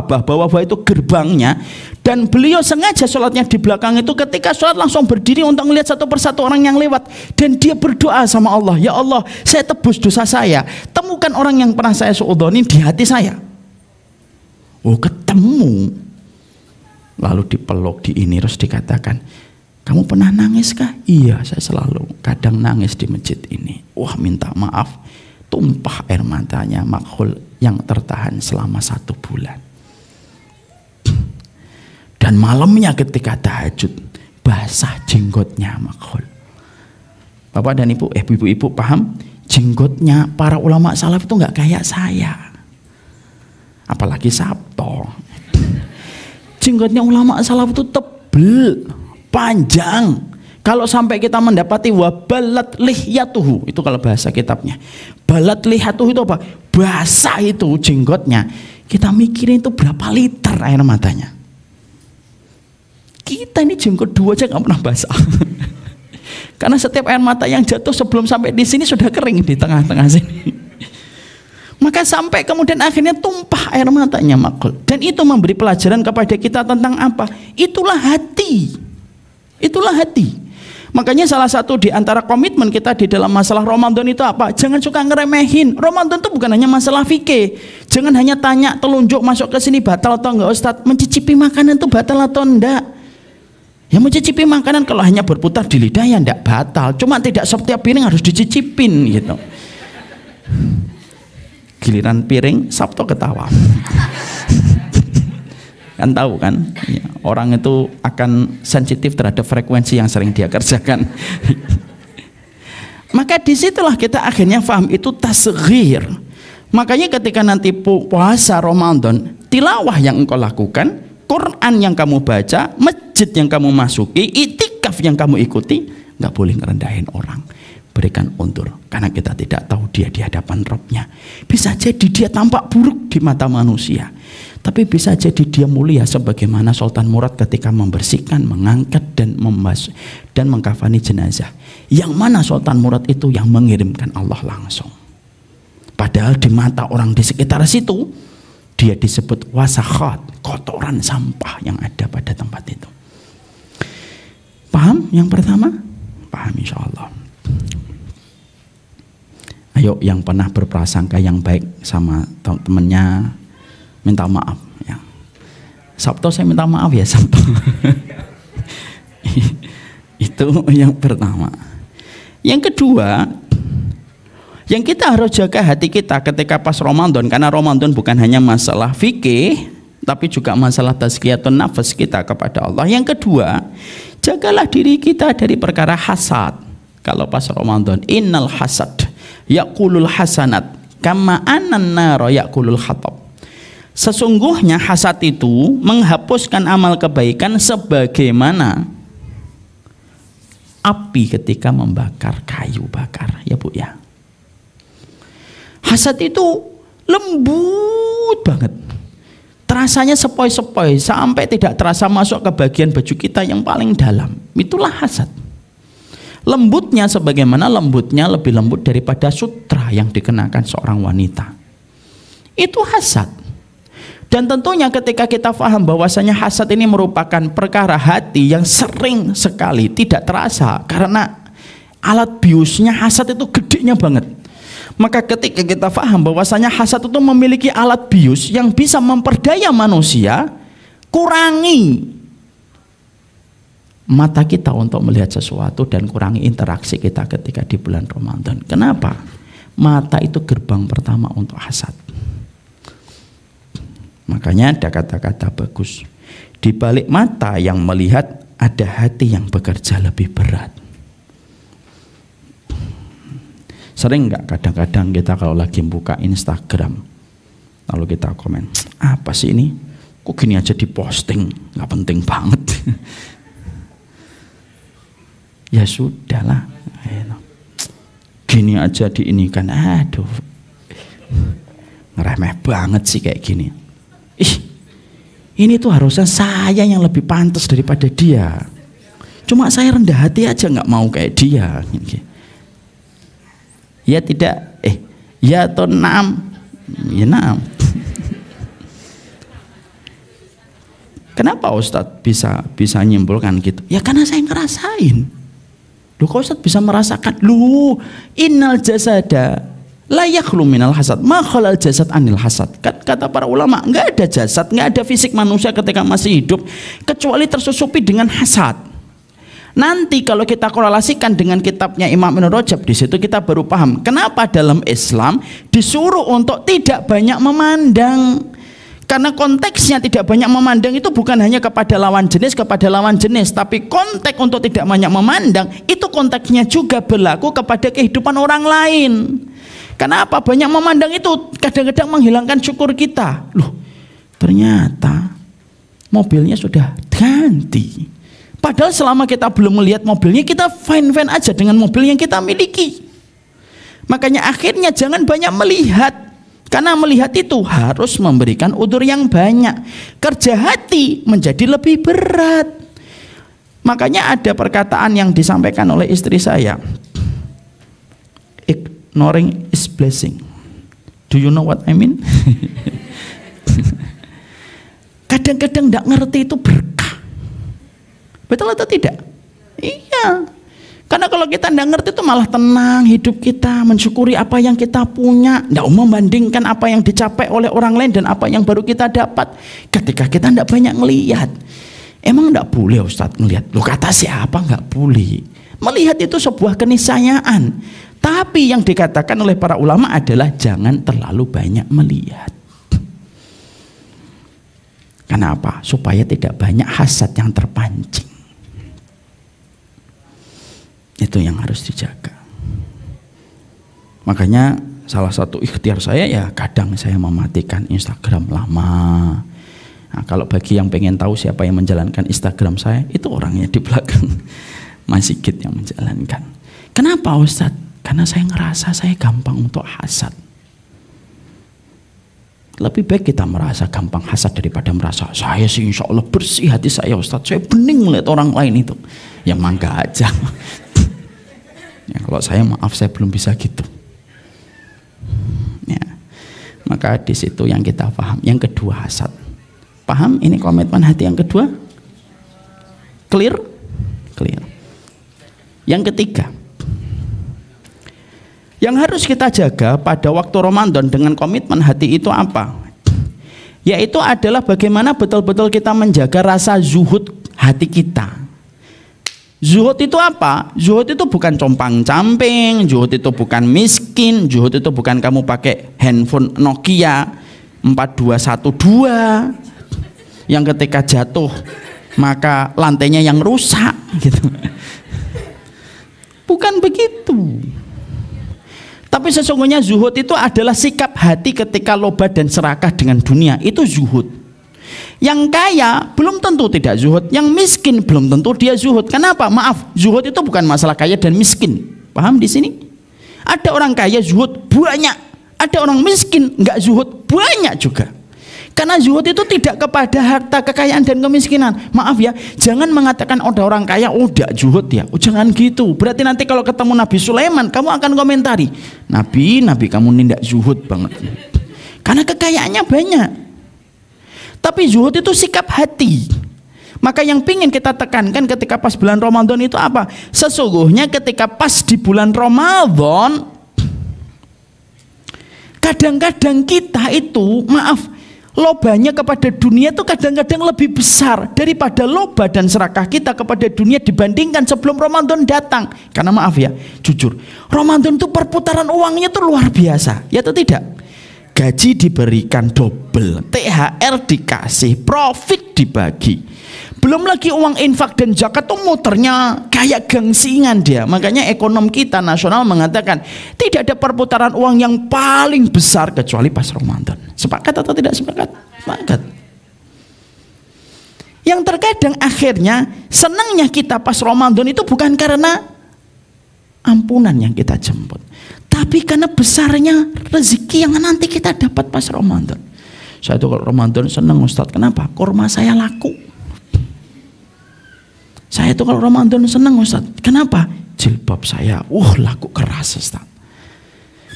itu gerbangnya. Dan beliau sengaja sholatnya di belakang itu. Ketika sholat langsung berdiri untuk melihat satu persatu orang yang lewat. Dan dia berdoa sama Allah, ya Allah, saya tebus dosa saya. Temukan orang yang pernah saya suudzoni di hati saya. Oh, ketemu. Lalu dipeluk di ini, terus dikatakan, kamu pernah nangis kah? Iya, saya selalu kadang nangis di masjid ini. Wah, minta maaf, tumpah air matanya makhul yang tertahan selama 1 bulan. Dan malamnya ketika tahajud, basah jenggotnya makhul. Bapak dan ibu, ibu-ibu paham? Jenggotnya para ulama salaf itu nggak kayak saya. Apalagi Sabto. Jenggotnya ulama salaf itu tebel, panjang. Kalau sampai kita mendapati wabalat lihyatuhu, itu kalau bahasa kitabnya. Balat lihyatuhu itu apa? Basah itu jenggotnya. Kita mikirin itu berapa liter air matanya. Kita ini jenggot 2 aja nggak pernah basah. Karena setiap air mata yang jatuh sebelum sampai di sini sudah kering di tengah-tengah sini. Maka sampai kemudian akhirnya tumpah air matanya makul. Dan itu memberi pelajaran kepada kita tentang apa? Itulah hati. Itulah hati. Makanya salah satu di antara komitmen kita di dalam masalah Ramadan itu apa? Jangan suka ngeremehin. Ramadan itu bukan hanya masalah fikih. Jangan hanya tanya telunjuk masuk ke sini batal atau enggak Ustadz. Mencicipi makanan itu batal atau enggak? Ya mencicipi makanan kalau hanya berputar di lidah ya enggak batal. Cuma tidak setiap piring harus dicicipin gitu. Giliran piring Sabto ketawa. Kan tahu kan ya, orang itu akan sensitif terhadap frekuensi yang sering dia kerjakan. Maka disitulah kita akhirnya paham itu tasghir. Makanya ketika nanti puasa Ramadan, tilawah yang engkau lakukan, Quran yang kamu baca, masjid yang kamu masuki, itikaf yang kamu ikuti, nggak boleh ngerendahin orang. Berikan undur, karena kita tidak tahu dia di hadapan Robnya. Bisa jadi dia tampak buruk di mata manusia, tapi bisa jadi dia mulia sebagaimana Sultan Murad ketika membersihkan, mengangkat dan membasuh dan mengkafani jenazah. Yang mana Sultan Murad itu yang mengirimkan Allah langsung. Padahal di mata orang di sekitar situ dia disebut wasakhat, kotoran sampah yang ada pada tempat itu. Paham yang pertama? Paham insya Allah. Ayo yang pernah berprasangka yang baik sama temennya minta maaf ya. Sabto saya minta maaf ya Sabto. Itu yang pertama. Yang kedua, yang kita harus jaga hati kita ketika pas Ramadan, karena Ramadan bukan hanya masalah fikih tapi juga masalah tazkiyatun nafas kita kepada Allah. Yang kedua, jagalah diri kita dari perkara hasad. Kalau pas Ramadan, innal hasad yakulul hasanat kama anan naro yakulul khatab. Sesungguhnya hasad itu menghapuskan amal kebaikan sebagaimana api ketika membakar kayu bakar, ya Bu ya. Hasad itu lembut banget. Terasanya sepoi-sepoi sampai tidak terasa masuk ke bagian baju kita yang paling dalam. Itulah hasad. Lembutnya sebagaimana lembutnya lebih lembut daripada sutra yang dikenakan seorang wanita. Itu hasad. Dan tentunya ketika kita paham bahwasanya hasad ini merupakan perkara hati yang sering sekali tidak terasa, karena alat biusnya hasad itu gedenya banget. Maka ketika kita paham bahwasanya hasad itu memiliki alat bius yang bisa memperdaya manusia, kurangi mata kita untuk melihat sesuatu dan kurangi interaksi kita ketika di bulan Ramadan. Kenapa? Mata itu gerbang pertama untuk hasad. Makanya ada kata-kata bagus. Di balik mata yang melihat ada hati yang bekerja lebih berat. Sering nggak kadang-kadang kita kalau lagi buka Instagram, lalu kita komen, apa sih ini? Kok gini aja diposting? Nggak penting banget. Ya sudahlah, gini aja diinikan, aduh, ngeremeh banget sih kayak gini. Ini tuh harusnya saya yang lebih pantas daripada dia. Cuma saya rendah hati aja nggak mau kayak dia. Ya tidak, ya atau naam, ya naam. Kenapa Ustadz bisa nyimpulkan gitu? Ya karena saya ngerasain. Loh kok Ustadz bisa merasakan? Loh, innal jasada la yakhlu minal hasad, ma khalal jasad anil hasad. Kata para ulama, nggak ada jasad, nggak ada fisik manusia ketika masih hidup kecuali tersusupi dengan hasad. Nanti kalau kita korelasikan dengan kitabnya Imam Ibnu Rajab, di situ kita baru paham kenapa dalam Islam disuruh untuk tidak banyak memandang. Karena konteksnya tidak banyak memandang itu bukan hanya kepada lawan jenis, tapi konteks untuk tidak banyak memandang itu konteksnya juga berlaku kepada kehidupan orang lain. Kenapa? Banyak memandang itu kadang-kadang menghilangkan syukur kita. Loh, ternyata mobilnya sudah ganti. Padahal selama kita belum melihat mobilnya, kita fine-fine aja dengan mobil yang kita miliki. Makanya akhirnya jangan banyak melihat. Karena melihat itu harus memberikan udzur yang banyak. Kerja hati menjadi lebih berat. Makanya ada perkataan yang disampaikan oleh istri saya. Ignoring is blessing. Do you know what I mean? Kadang-kadang tidak ngerti itu berkah. Betul atau tidak? Iya. Karena kalau kita tidak ngerti itu malah tenang hidup kita, mensyukuri apa yang kita punya, tidak membandingkan apa yang dicapai oleh orang lain dan apa yang baru kita dapat. Ketika kita tidak banyak melihat, emang tidak boleh Ustadz melihat? Loh kata siapa nggak boleh? Melihat itu sebuah keniscayaan. Tapi yang dikatakan oleh para ulama adalah jangan terlalu banyak melihat. Kenapa? Supaya tidak banyak hasad yang terpancing. Itu yang harus dijaga. Makanya salah satu ikhtiar saya ya kadang saya mematikan Instagram lama. Nah, kalau bagi yang pengen tahu siapa yang menjalankan Instagram saya, itu orangnya di belakang Mas Sigit yang menjalankan. Kenapa Ustadz? Karena saya ngerasa saya gampang untuk hasad. Lebih baik kita merasa gampang hasad daripada merasa saya sih insya Allah bersih hati saya Ustadz, saya bening melihat orang lain itu. Ya mangga aja. Ya, kalau saya maaf saya belum bisa gitu. Ya, maka di situ yang kita paham. Yang kedua hasad. Paham ini komitmen hati yang kedua? Clear? Clear. Yang ketiga, yang harus kita jaga pada waktu Ramadan dengan komitmen hati itu apa? Yaitu adalah bagaimana betul-betul kita menjaga rasa zuhud hati kita. Zuhud itu apa? Zuhud itu bukan compang-camping, zuhud itu bukan miskin, zuhud itu bukan kamu pakai handphone Nokia 4212 yang ketika jatuh maka lantainya yang rusak gitu. Bukan begitu. Tapi sesungguhnya zuhud itu adalah sikap hati ketika loba dan serakah dengan dunia. Itu zuhud. Yang kaya belum tentu tidak zuhud, yang miskin belum tentu dia zuhud. Kenapa? Maaf, zuhud itu bukan masalah kaya dan miskin. Paham di sini? Ada orang kaya zuhud banyak, ada orang miskin nggak zuhud banyak juga. Karena zuhud itu tidak kepada harta, kekayaan dan kemiskinan. Maaf ya, jangan mengatakan ada orang kaya udah zuhud ya. Oh, jangan gitu. Berarti nanti kalau ketemu Nabi Sulaiman, kamu akan komentari, Nabi kamu nindak zuhud banget. Karena kekayaannya banyak. Tapi zuhud itu sikap hati. Maka yang pingin kita tekankan ketika pas bulan Ramadan itu apa? Sesungguhnya ketika pas di bulan Ramadan, kadang-kadang kita itu, maaf, lobanya kepada dunia itu kadang-kadang lebih besar daripada loba dan serakah kita kepada dunia dibandingkan sebelum Ramadan datang. Karena maaf ya, jujur, Ramadan itu perputaran uangnya itu luar biasa, ya atau tidak? Gaji diberikan double, THR dikasih, profit dibagi. Belum lagi uang infak dan zakat tuh muternya kayak gengsingan dia. Makanya ekonom kita nasional mengatakan tidak ada perputaran uang yang paling besar kecuali pas Ramadan. Sepakat atau tidak sepakat? Sepakat. Yang terkadang akhirnya senangnya kita pas Ramadan itu bukan karena ampunan yang kita jemput, tapi karena besarnya rezeki yang nanti kita dapat pas Ramadan. Saya tuh kalau Ramadan senang Ustadz, kenapa? Kurma saya laku. Saya tuh kalau Ramadan senang Ustadz, kenapa? Jilbab saya, laku keras Ustadz.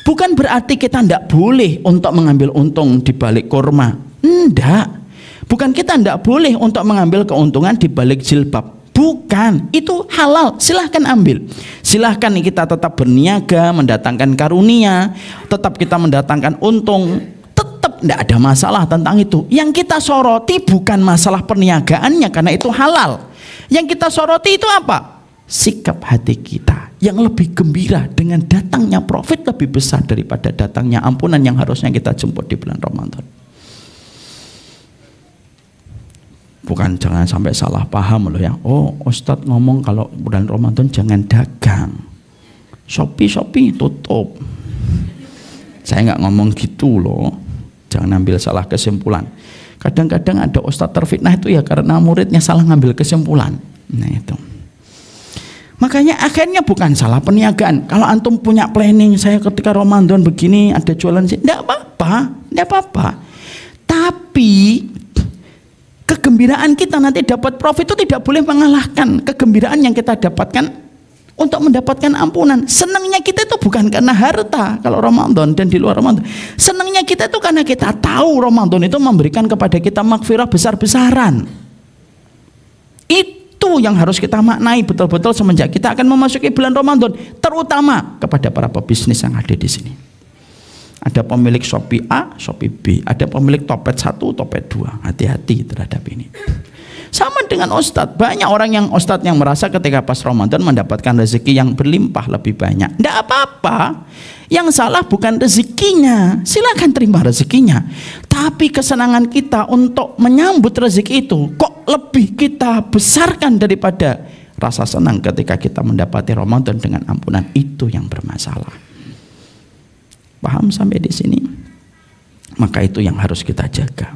Bukan berarti kita tidak boleh untuk mengambil untung di balik kurma. Enggak. Bukan kita tidak boleh untuk mengambil keuntungan di balik jilbab. Bukan, itu halal, silahkan ambil. Silahkan kita tetap berniaga, mendatangkan karunia, tetap kita mendatangkan untung, tetap tidak ada masalah tentang itu. Yang kita soroti bukan masalah perniagaannya, karena itu halal. Yang kita soroti itu apa? Sikap hati kita yang lebih gembira dengan datangnya profit lebih besar daripada datangnya ampunan yang harusnya kita jemput di bulan Ramadan. Bukan, jangan sampai salah paham loh ya. Oh, Ustadz ngomong kalau bulan Ramadan jangan dagang, Shopee tutup. Saya nggak ngomong gitu loh. Jangan ambil salah kesimpulan. Kadang-kadang ada ustadz terfitnah itu ya karena muridnya salah ngambil kesimpulan. Nah itu. Makanya akhirnya bukan salah perniagaan. Kalau antum punya planning, saya ketika Ramadan begini ada jualan sih, tidak apa-apa. Tapi kegembiraan kita nanti dapat profit itu tidak boleh mengalahkan kegembiraan yang kita dapatkan untuk mendapatkan ampunan. Senangnya kita itu bukan karena harta kalau Ramadan dan di luar Ramadan. Senangnya kita itu karena kita tahu Ramadan itu memberikan kepada kita maghfirah besar-besaran. Itu yang harus kita maknai betul-betul semenjak kita akan memasuki bulan Ramadan, terutama kepada para pebisnis yang ada di sini. Ada pemilik Shopee A, Shopee B, ada pemilik Topet 1, Topet 2. Hati-hati terhadap ini. Sama dengan ustadz, banyak orang yang ustadz yang merasa ketika pas Ramadan mendapatkan rezeki yang berlimpah lebih banyak. Tidak apa-apa, yang salah bukan rezekinya, silakan terima rezekinya. Tapi kesenangan kita untuk menyambut rezeki itu kok lebih kita besarkan daripada rasa senang ketika kita mendapati Ramadan dengan ampunan. Itu yang bermasalah. Paham sampai di sini? Maka itu yang harus kita jaga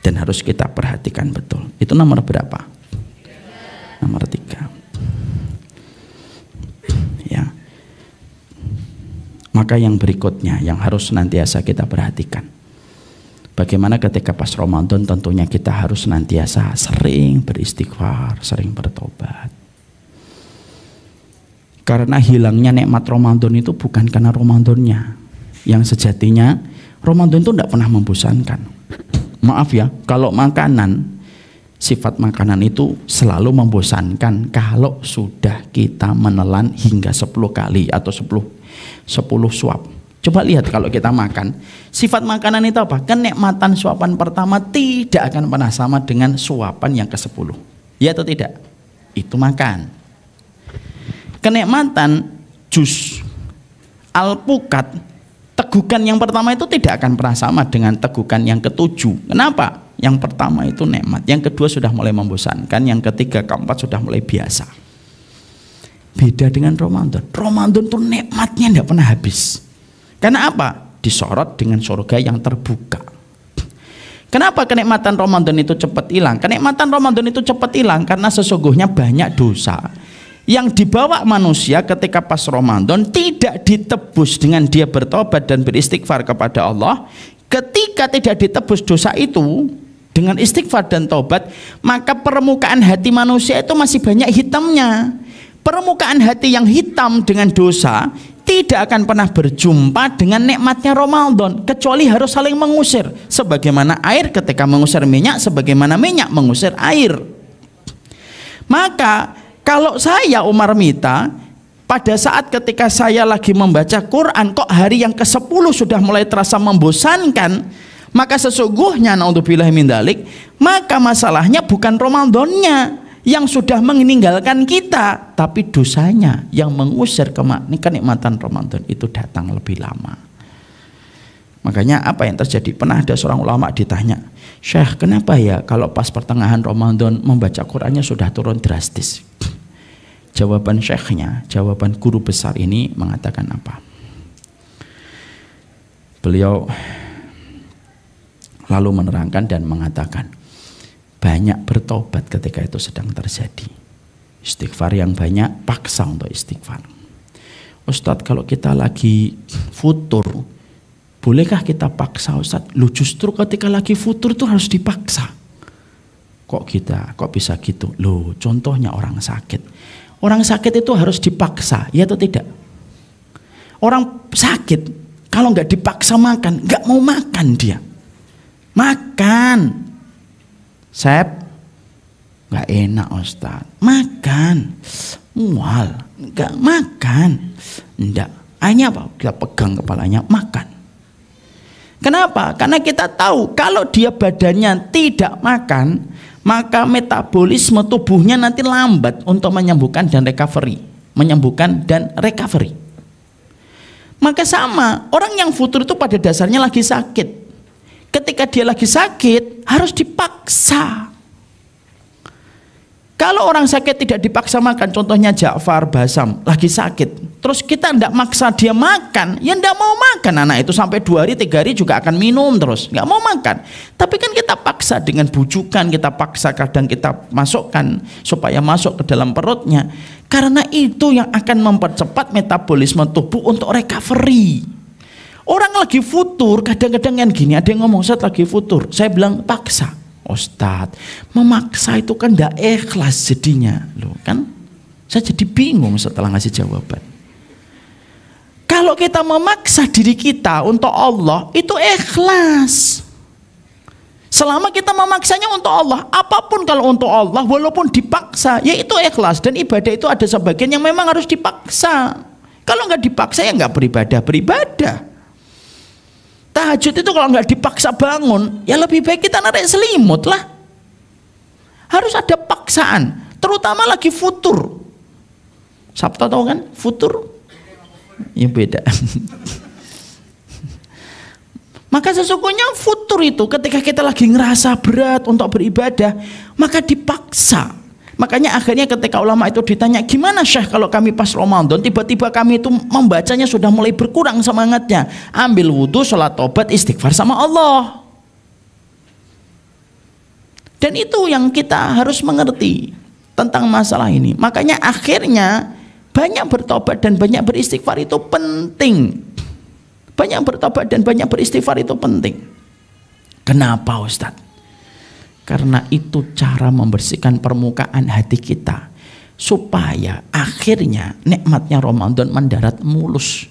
dan harus kita perhatikan betul. Itu nomor berapa? Nomor 3. Ya. Maka yang berikutnya yang harus senantiasa kita perhatikan, bagaimana ketika pas Ramadan tentunya kita harus senantiasa sering beristighfar, sering bertobat. Karena hilangnya nikmat Ramadan itu bukan karena Ramadannya. Yang sejatinya Ramadan itu tidak pernah membosankan. Maaf ya, kalau makanan, sifat makanan itu selalu membosankan kalau sudah kita menelan hingga 10 kali atau 10 suap. Coba lihat kalau kita makan, sifat makanan itu apa? Kenikmatan suapan pertama tidak akan pernah sama dengan suapan yang ke-10. Ya atau tidak? Itu makan. Kenikmatan jus alpukat, tegukan yang pertama itu tidak akan pernah sama dengan tegukan yang ke-7. Kenapa? Yang pertama itu nikmat, yang kedua sudah mulai membosankan, yang ketiga, keempat sudah mulai biasa. Beda dengan Ramadan. Ramadan itu nikmatnya tidak pernah habis. Karena apa? Disorot dengan surga yang terbuka. Kenapa kenikmatan Ramadan itu cepat hilang? Kenikmatan Ramadan itu cepat hilang karena sesungguhnya banyak dosa yang dibawa manusia ketika pas Ramadan tidak ditebus dengan dia bertobat dan beristighfar kepada Allah. Ketika tidak ditebus dosa itu dengan istighfar dan tobat, maka permukaan hati manusia itu masih banyak hitamnya. Permukaan hati yang hitam dengan dosa tidak akan pernah berjumpa dengan nikmatnya Ramadan, kecuali harus saling mengusir. Sebagaimana air ketika mengusir minyak, sebagaimana minyak mengusir air. Maka kalau saya Umar Mita, pada saat ketika saya lagi membaca Quran, kok hari yang ke-10 sudah mulai terasa membosankan, maka sesungguhnya naudzubillah min dzalik, maka masalahnya bukan Ramadannya yang sudah meninggalkan kita, tapi dosanya yang mengusir kenikmatan Ramadan itu datang lebih lama. Makanya apa yang terjadi? Pernah ada seorang ulama ditanya, "Syekh, kenapa ya kalau pas pertengahan Ramadan membaca Qurannya sudah turun drastis?" Jawaban syekhnya, jawaban guru besar ini mengatakan apa? Beliau lalu menerangkan dan mengatakan, banyak bertobat ketika itu sedang terjadi. Istighfar yang banyak, paksa untuk istighfar. Ustadz, kalau kita lagi futur, bolehkah kita paksa Ustadz? Lu justru ketika lagi futur tuh harus dipaksa. Kok bisa gitu? Loh, contohnya orang sakit. Orang sakit itu harus dipaksa, ya atau tidak? Orang sakit, kalau nggak dipaksa makan, nggak mau makan dia. Makan, Sep, nggak enak Ustaz. Makan, mual, nggak makan, enggak. Akhirnya apa? Kita pegang kepalanya, makan. Kenapa? Karena kita tahu kalau dia badannya tidak makan, maka metabolisme tubuhnya nanti lambat untuk menyembuhkan dan recovery, Maka sama, orang yang futur itu pada dasarnya lagi sakit. Ketika dia lagi sakit harus dipaksa. Kalau orang sakit tidak dipaksa makan, contohnya Ja'far Basam lagi sakit, terus kita tidak maksa dia makan, ya tidak mau makan. Anak itu sampai 2 hari 3 hari juga akan minum terus, nggak mau makan. Tapi kan kita paksa dengan bujukan, kita paksa, kadang kita masukkan supaya masuk ke dalam perutnya, karena itu yang akan mempercepat metabolisme tubuh untuk recovery. Orang lagi futur, kadang-kadang yang gini, ada yang ngomong, "Ustaz lagi futur." Saya bilang, paksa. Ustaz, memaksa itu kan tidak ikhlas jadinya. Loh kan, saya jadi bingung setelah ngasih jawaban. Kalau kita memaksa diri kita untuk Allah, itu ikhlas. Selama kita memaksanya untuk Allah, apapun kalau untuk Allah, walaupun dipaksa, ya itu ikhlas. Dan ibadah itu ada sebagian yang memang harus dipaksa. Kalau nggak dipaksa, ya nggak beribadah. Tahajud itu kalau nggak dipaksa bangun, ya lebih baik kita narik selimut lah. Harus ada paksaan, terutama lagi futur. Sabtu tahu kan? Futur? Ya beda. Maka sesungguhnya futur itu ketika kita lagi ngerasa berat untuk beribadah, maka dipaksa. Makanya akhirnya ketika ulama itu ditanya, "Gimana Syekh kalau kami pas Ramadan tiba-tiba kami itu membacanya sudah mulai berkurang semangatnya?" Ambil wudhu, sholat tobat, istighfar sama Allah. Dan itu yang kita harus mengerti tentang masalah ini. Makanya akhirnya banyak bertobat dan banyak beristighfar itu penting. Banyak bertobat dan banyak beristighfar itu penting. Kenapa Ustadz? Karena itu cara membersihkan permukaan hati kita, supaya akhirnya nikmatnya Ramadan mendarat mulus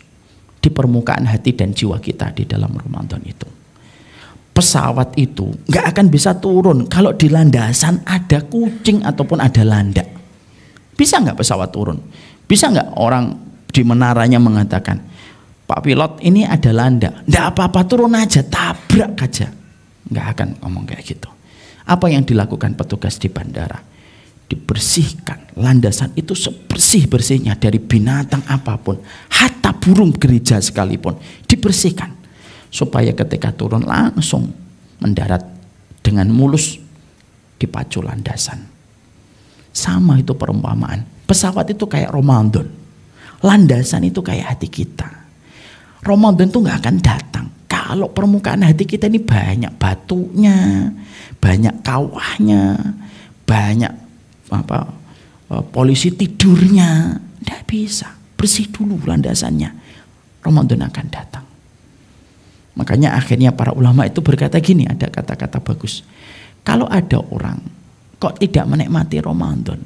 di permukaan hati dan jiwa kita di dalam Ramadan itu. Pesawat itu nggak akan bisa turun kalau di landasan ada kucing ataupun ada landak. Bisa nggak pesawat turun? Bisa nggak orang di menaranya mengatakan, "Pak pilot, ini ada landak, nggak apa-apa, turun aja, tabrak aja." Nggak akan ngomong kayak gitu. Apa yang dilakukan petugas di bandara? Dibersihkan landasan itu sebersih-bersihnya dari binatang apapun, hatta burung gereja sekalipun dibersihkan, supaya ketika turun langsung mendarat dengan mulus di pacu landasan. Sama itu perumpamaan. Pesawat itu kayak Ramadan, landasan itu kayak hati kita. Ramadan tuh nggak akan datang kalau permukaan hati kita ini banyak batunya, banyak kawahnya, banyak polisi tidurnya. Tidak bisa. Bersih dulu landasannya. Ramadan akan datang. Makanya akhirnya para ulama itu berkata gini, ada kata-kata bagus. Kalau ada orang kok tidak menikmati Ramadan,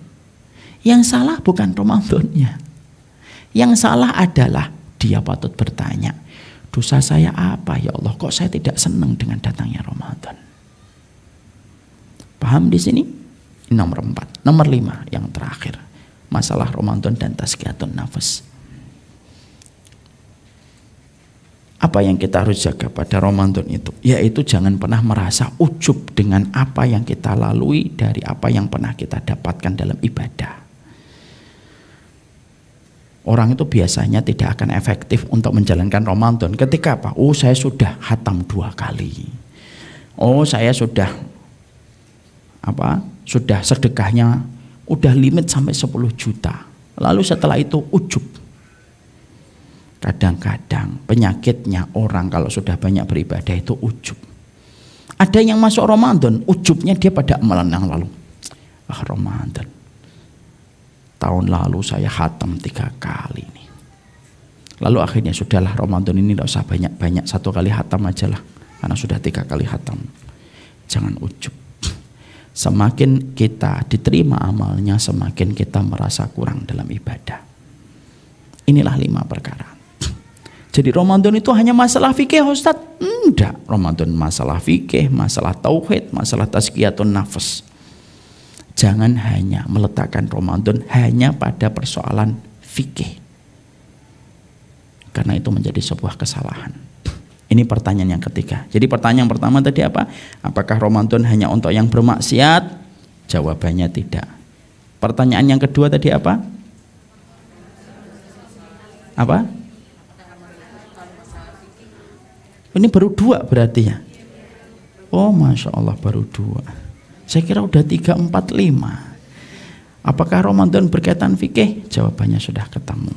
yang salah bukan Ramadannya. Yang salah adalah dia patut bertanya, dosa saya apa ya Allah, kok saya tidak senang dengan datangnya Ramadan. Paham di sini? Nomor 4. Nomor 5 yang terakhir, masalah Ramadan dan tazkiyatun nafas. Apa yang kita harus jaga pada Ramadan itu? Yaitu jangan pernah merasa ujub dengan apa yang kita lalui dari apa yang pernah kita dapatkan dalam ibadah. Orang itu biasanya tidak akan efektif untuk menjalankan Ramadan ketika apa? Oh, saya sudah khatam 2 kali. Oh, saya sudah sudah sedekahnya udah limit sampai 10 juta. Lalu setelah itu ujub. Kadang-kadang penyakitnya orang kalau sudah banyak beribadah itu ujub. Ada yang masuk Ramadan, ujubnya dia pada amalan yang lalu. Ramadan, tahun lalu saya khatam 3 kali nih. Lalu akhirnya sudahlah, Ramadan ini tidak usah banyak-banyak, 1 kali khatam aja lah, karena sudah 3 kali khatam. Jangan ujub. Semakin kita diterima amalnya, semakin kita merasa kurang dalam ibadah. Inilah 5 perkara. Jadi Ramadan itu hanya masalah fikih, Ustaz? Enggak. Ramadan masalah fikih, masalah tauhid, masalah tazkiyatun nafas. Jangan hanya meletakkan Ramadan hanya pada persoalan fikih, karena itu menjadi sebuah kesalahan. Ini pertanyaan yang ketiga. Jadi pertanyaan pertama tadi apa? Apakah Ramadan hanya untuk yang bermaksiat? Jawabannya tidak. Pertanyaan yang kedua tadi apa? Apa? Ini baru 2 berarti ya? Oh, Masya Allah, baru 2. Saya kira udah 3, 4, 5. Apakah Ramadan berkaitan fikih? Jawabannya sudah ketemu.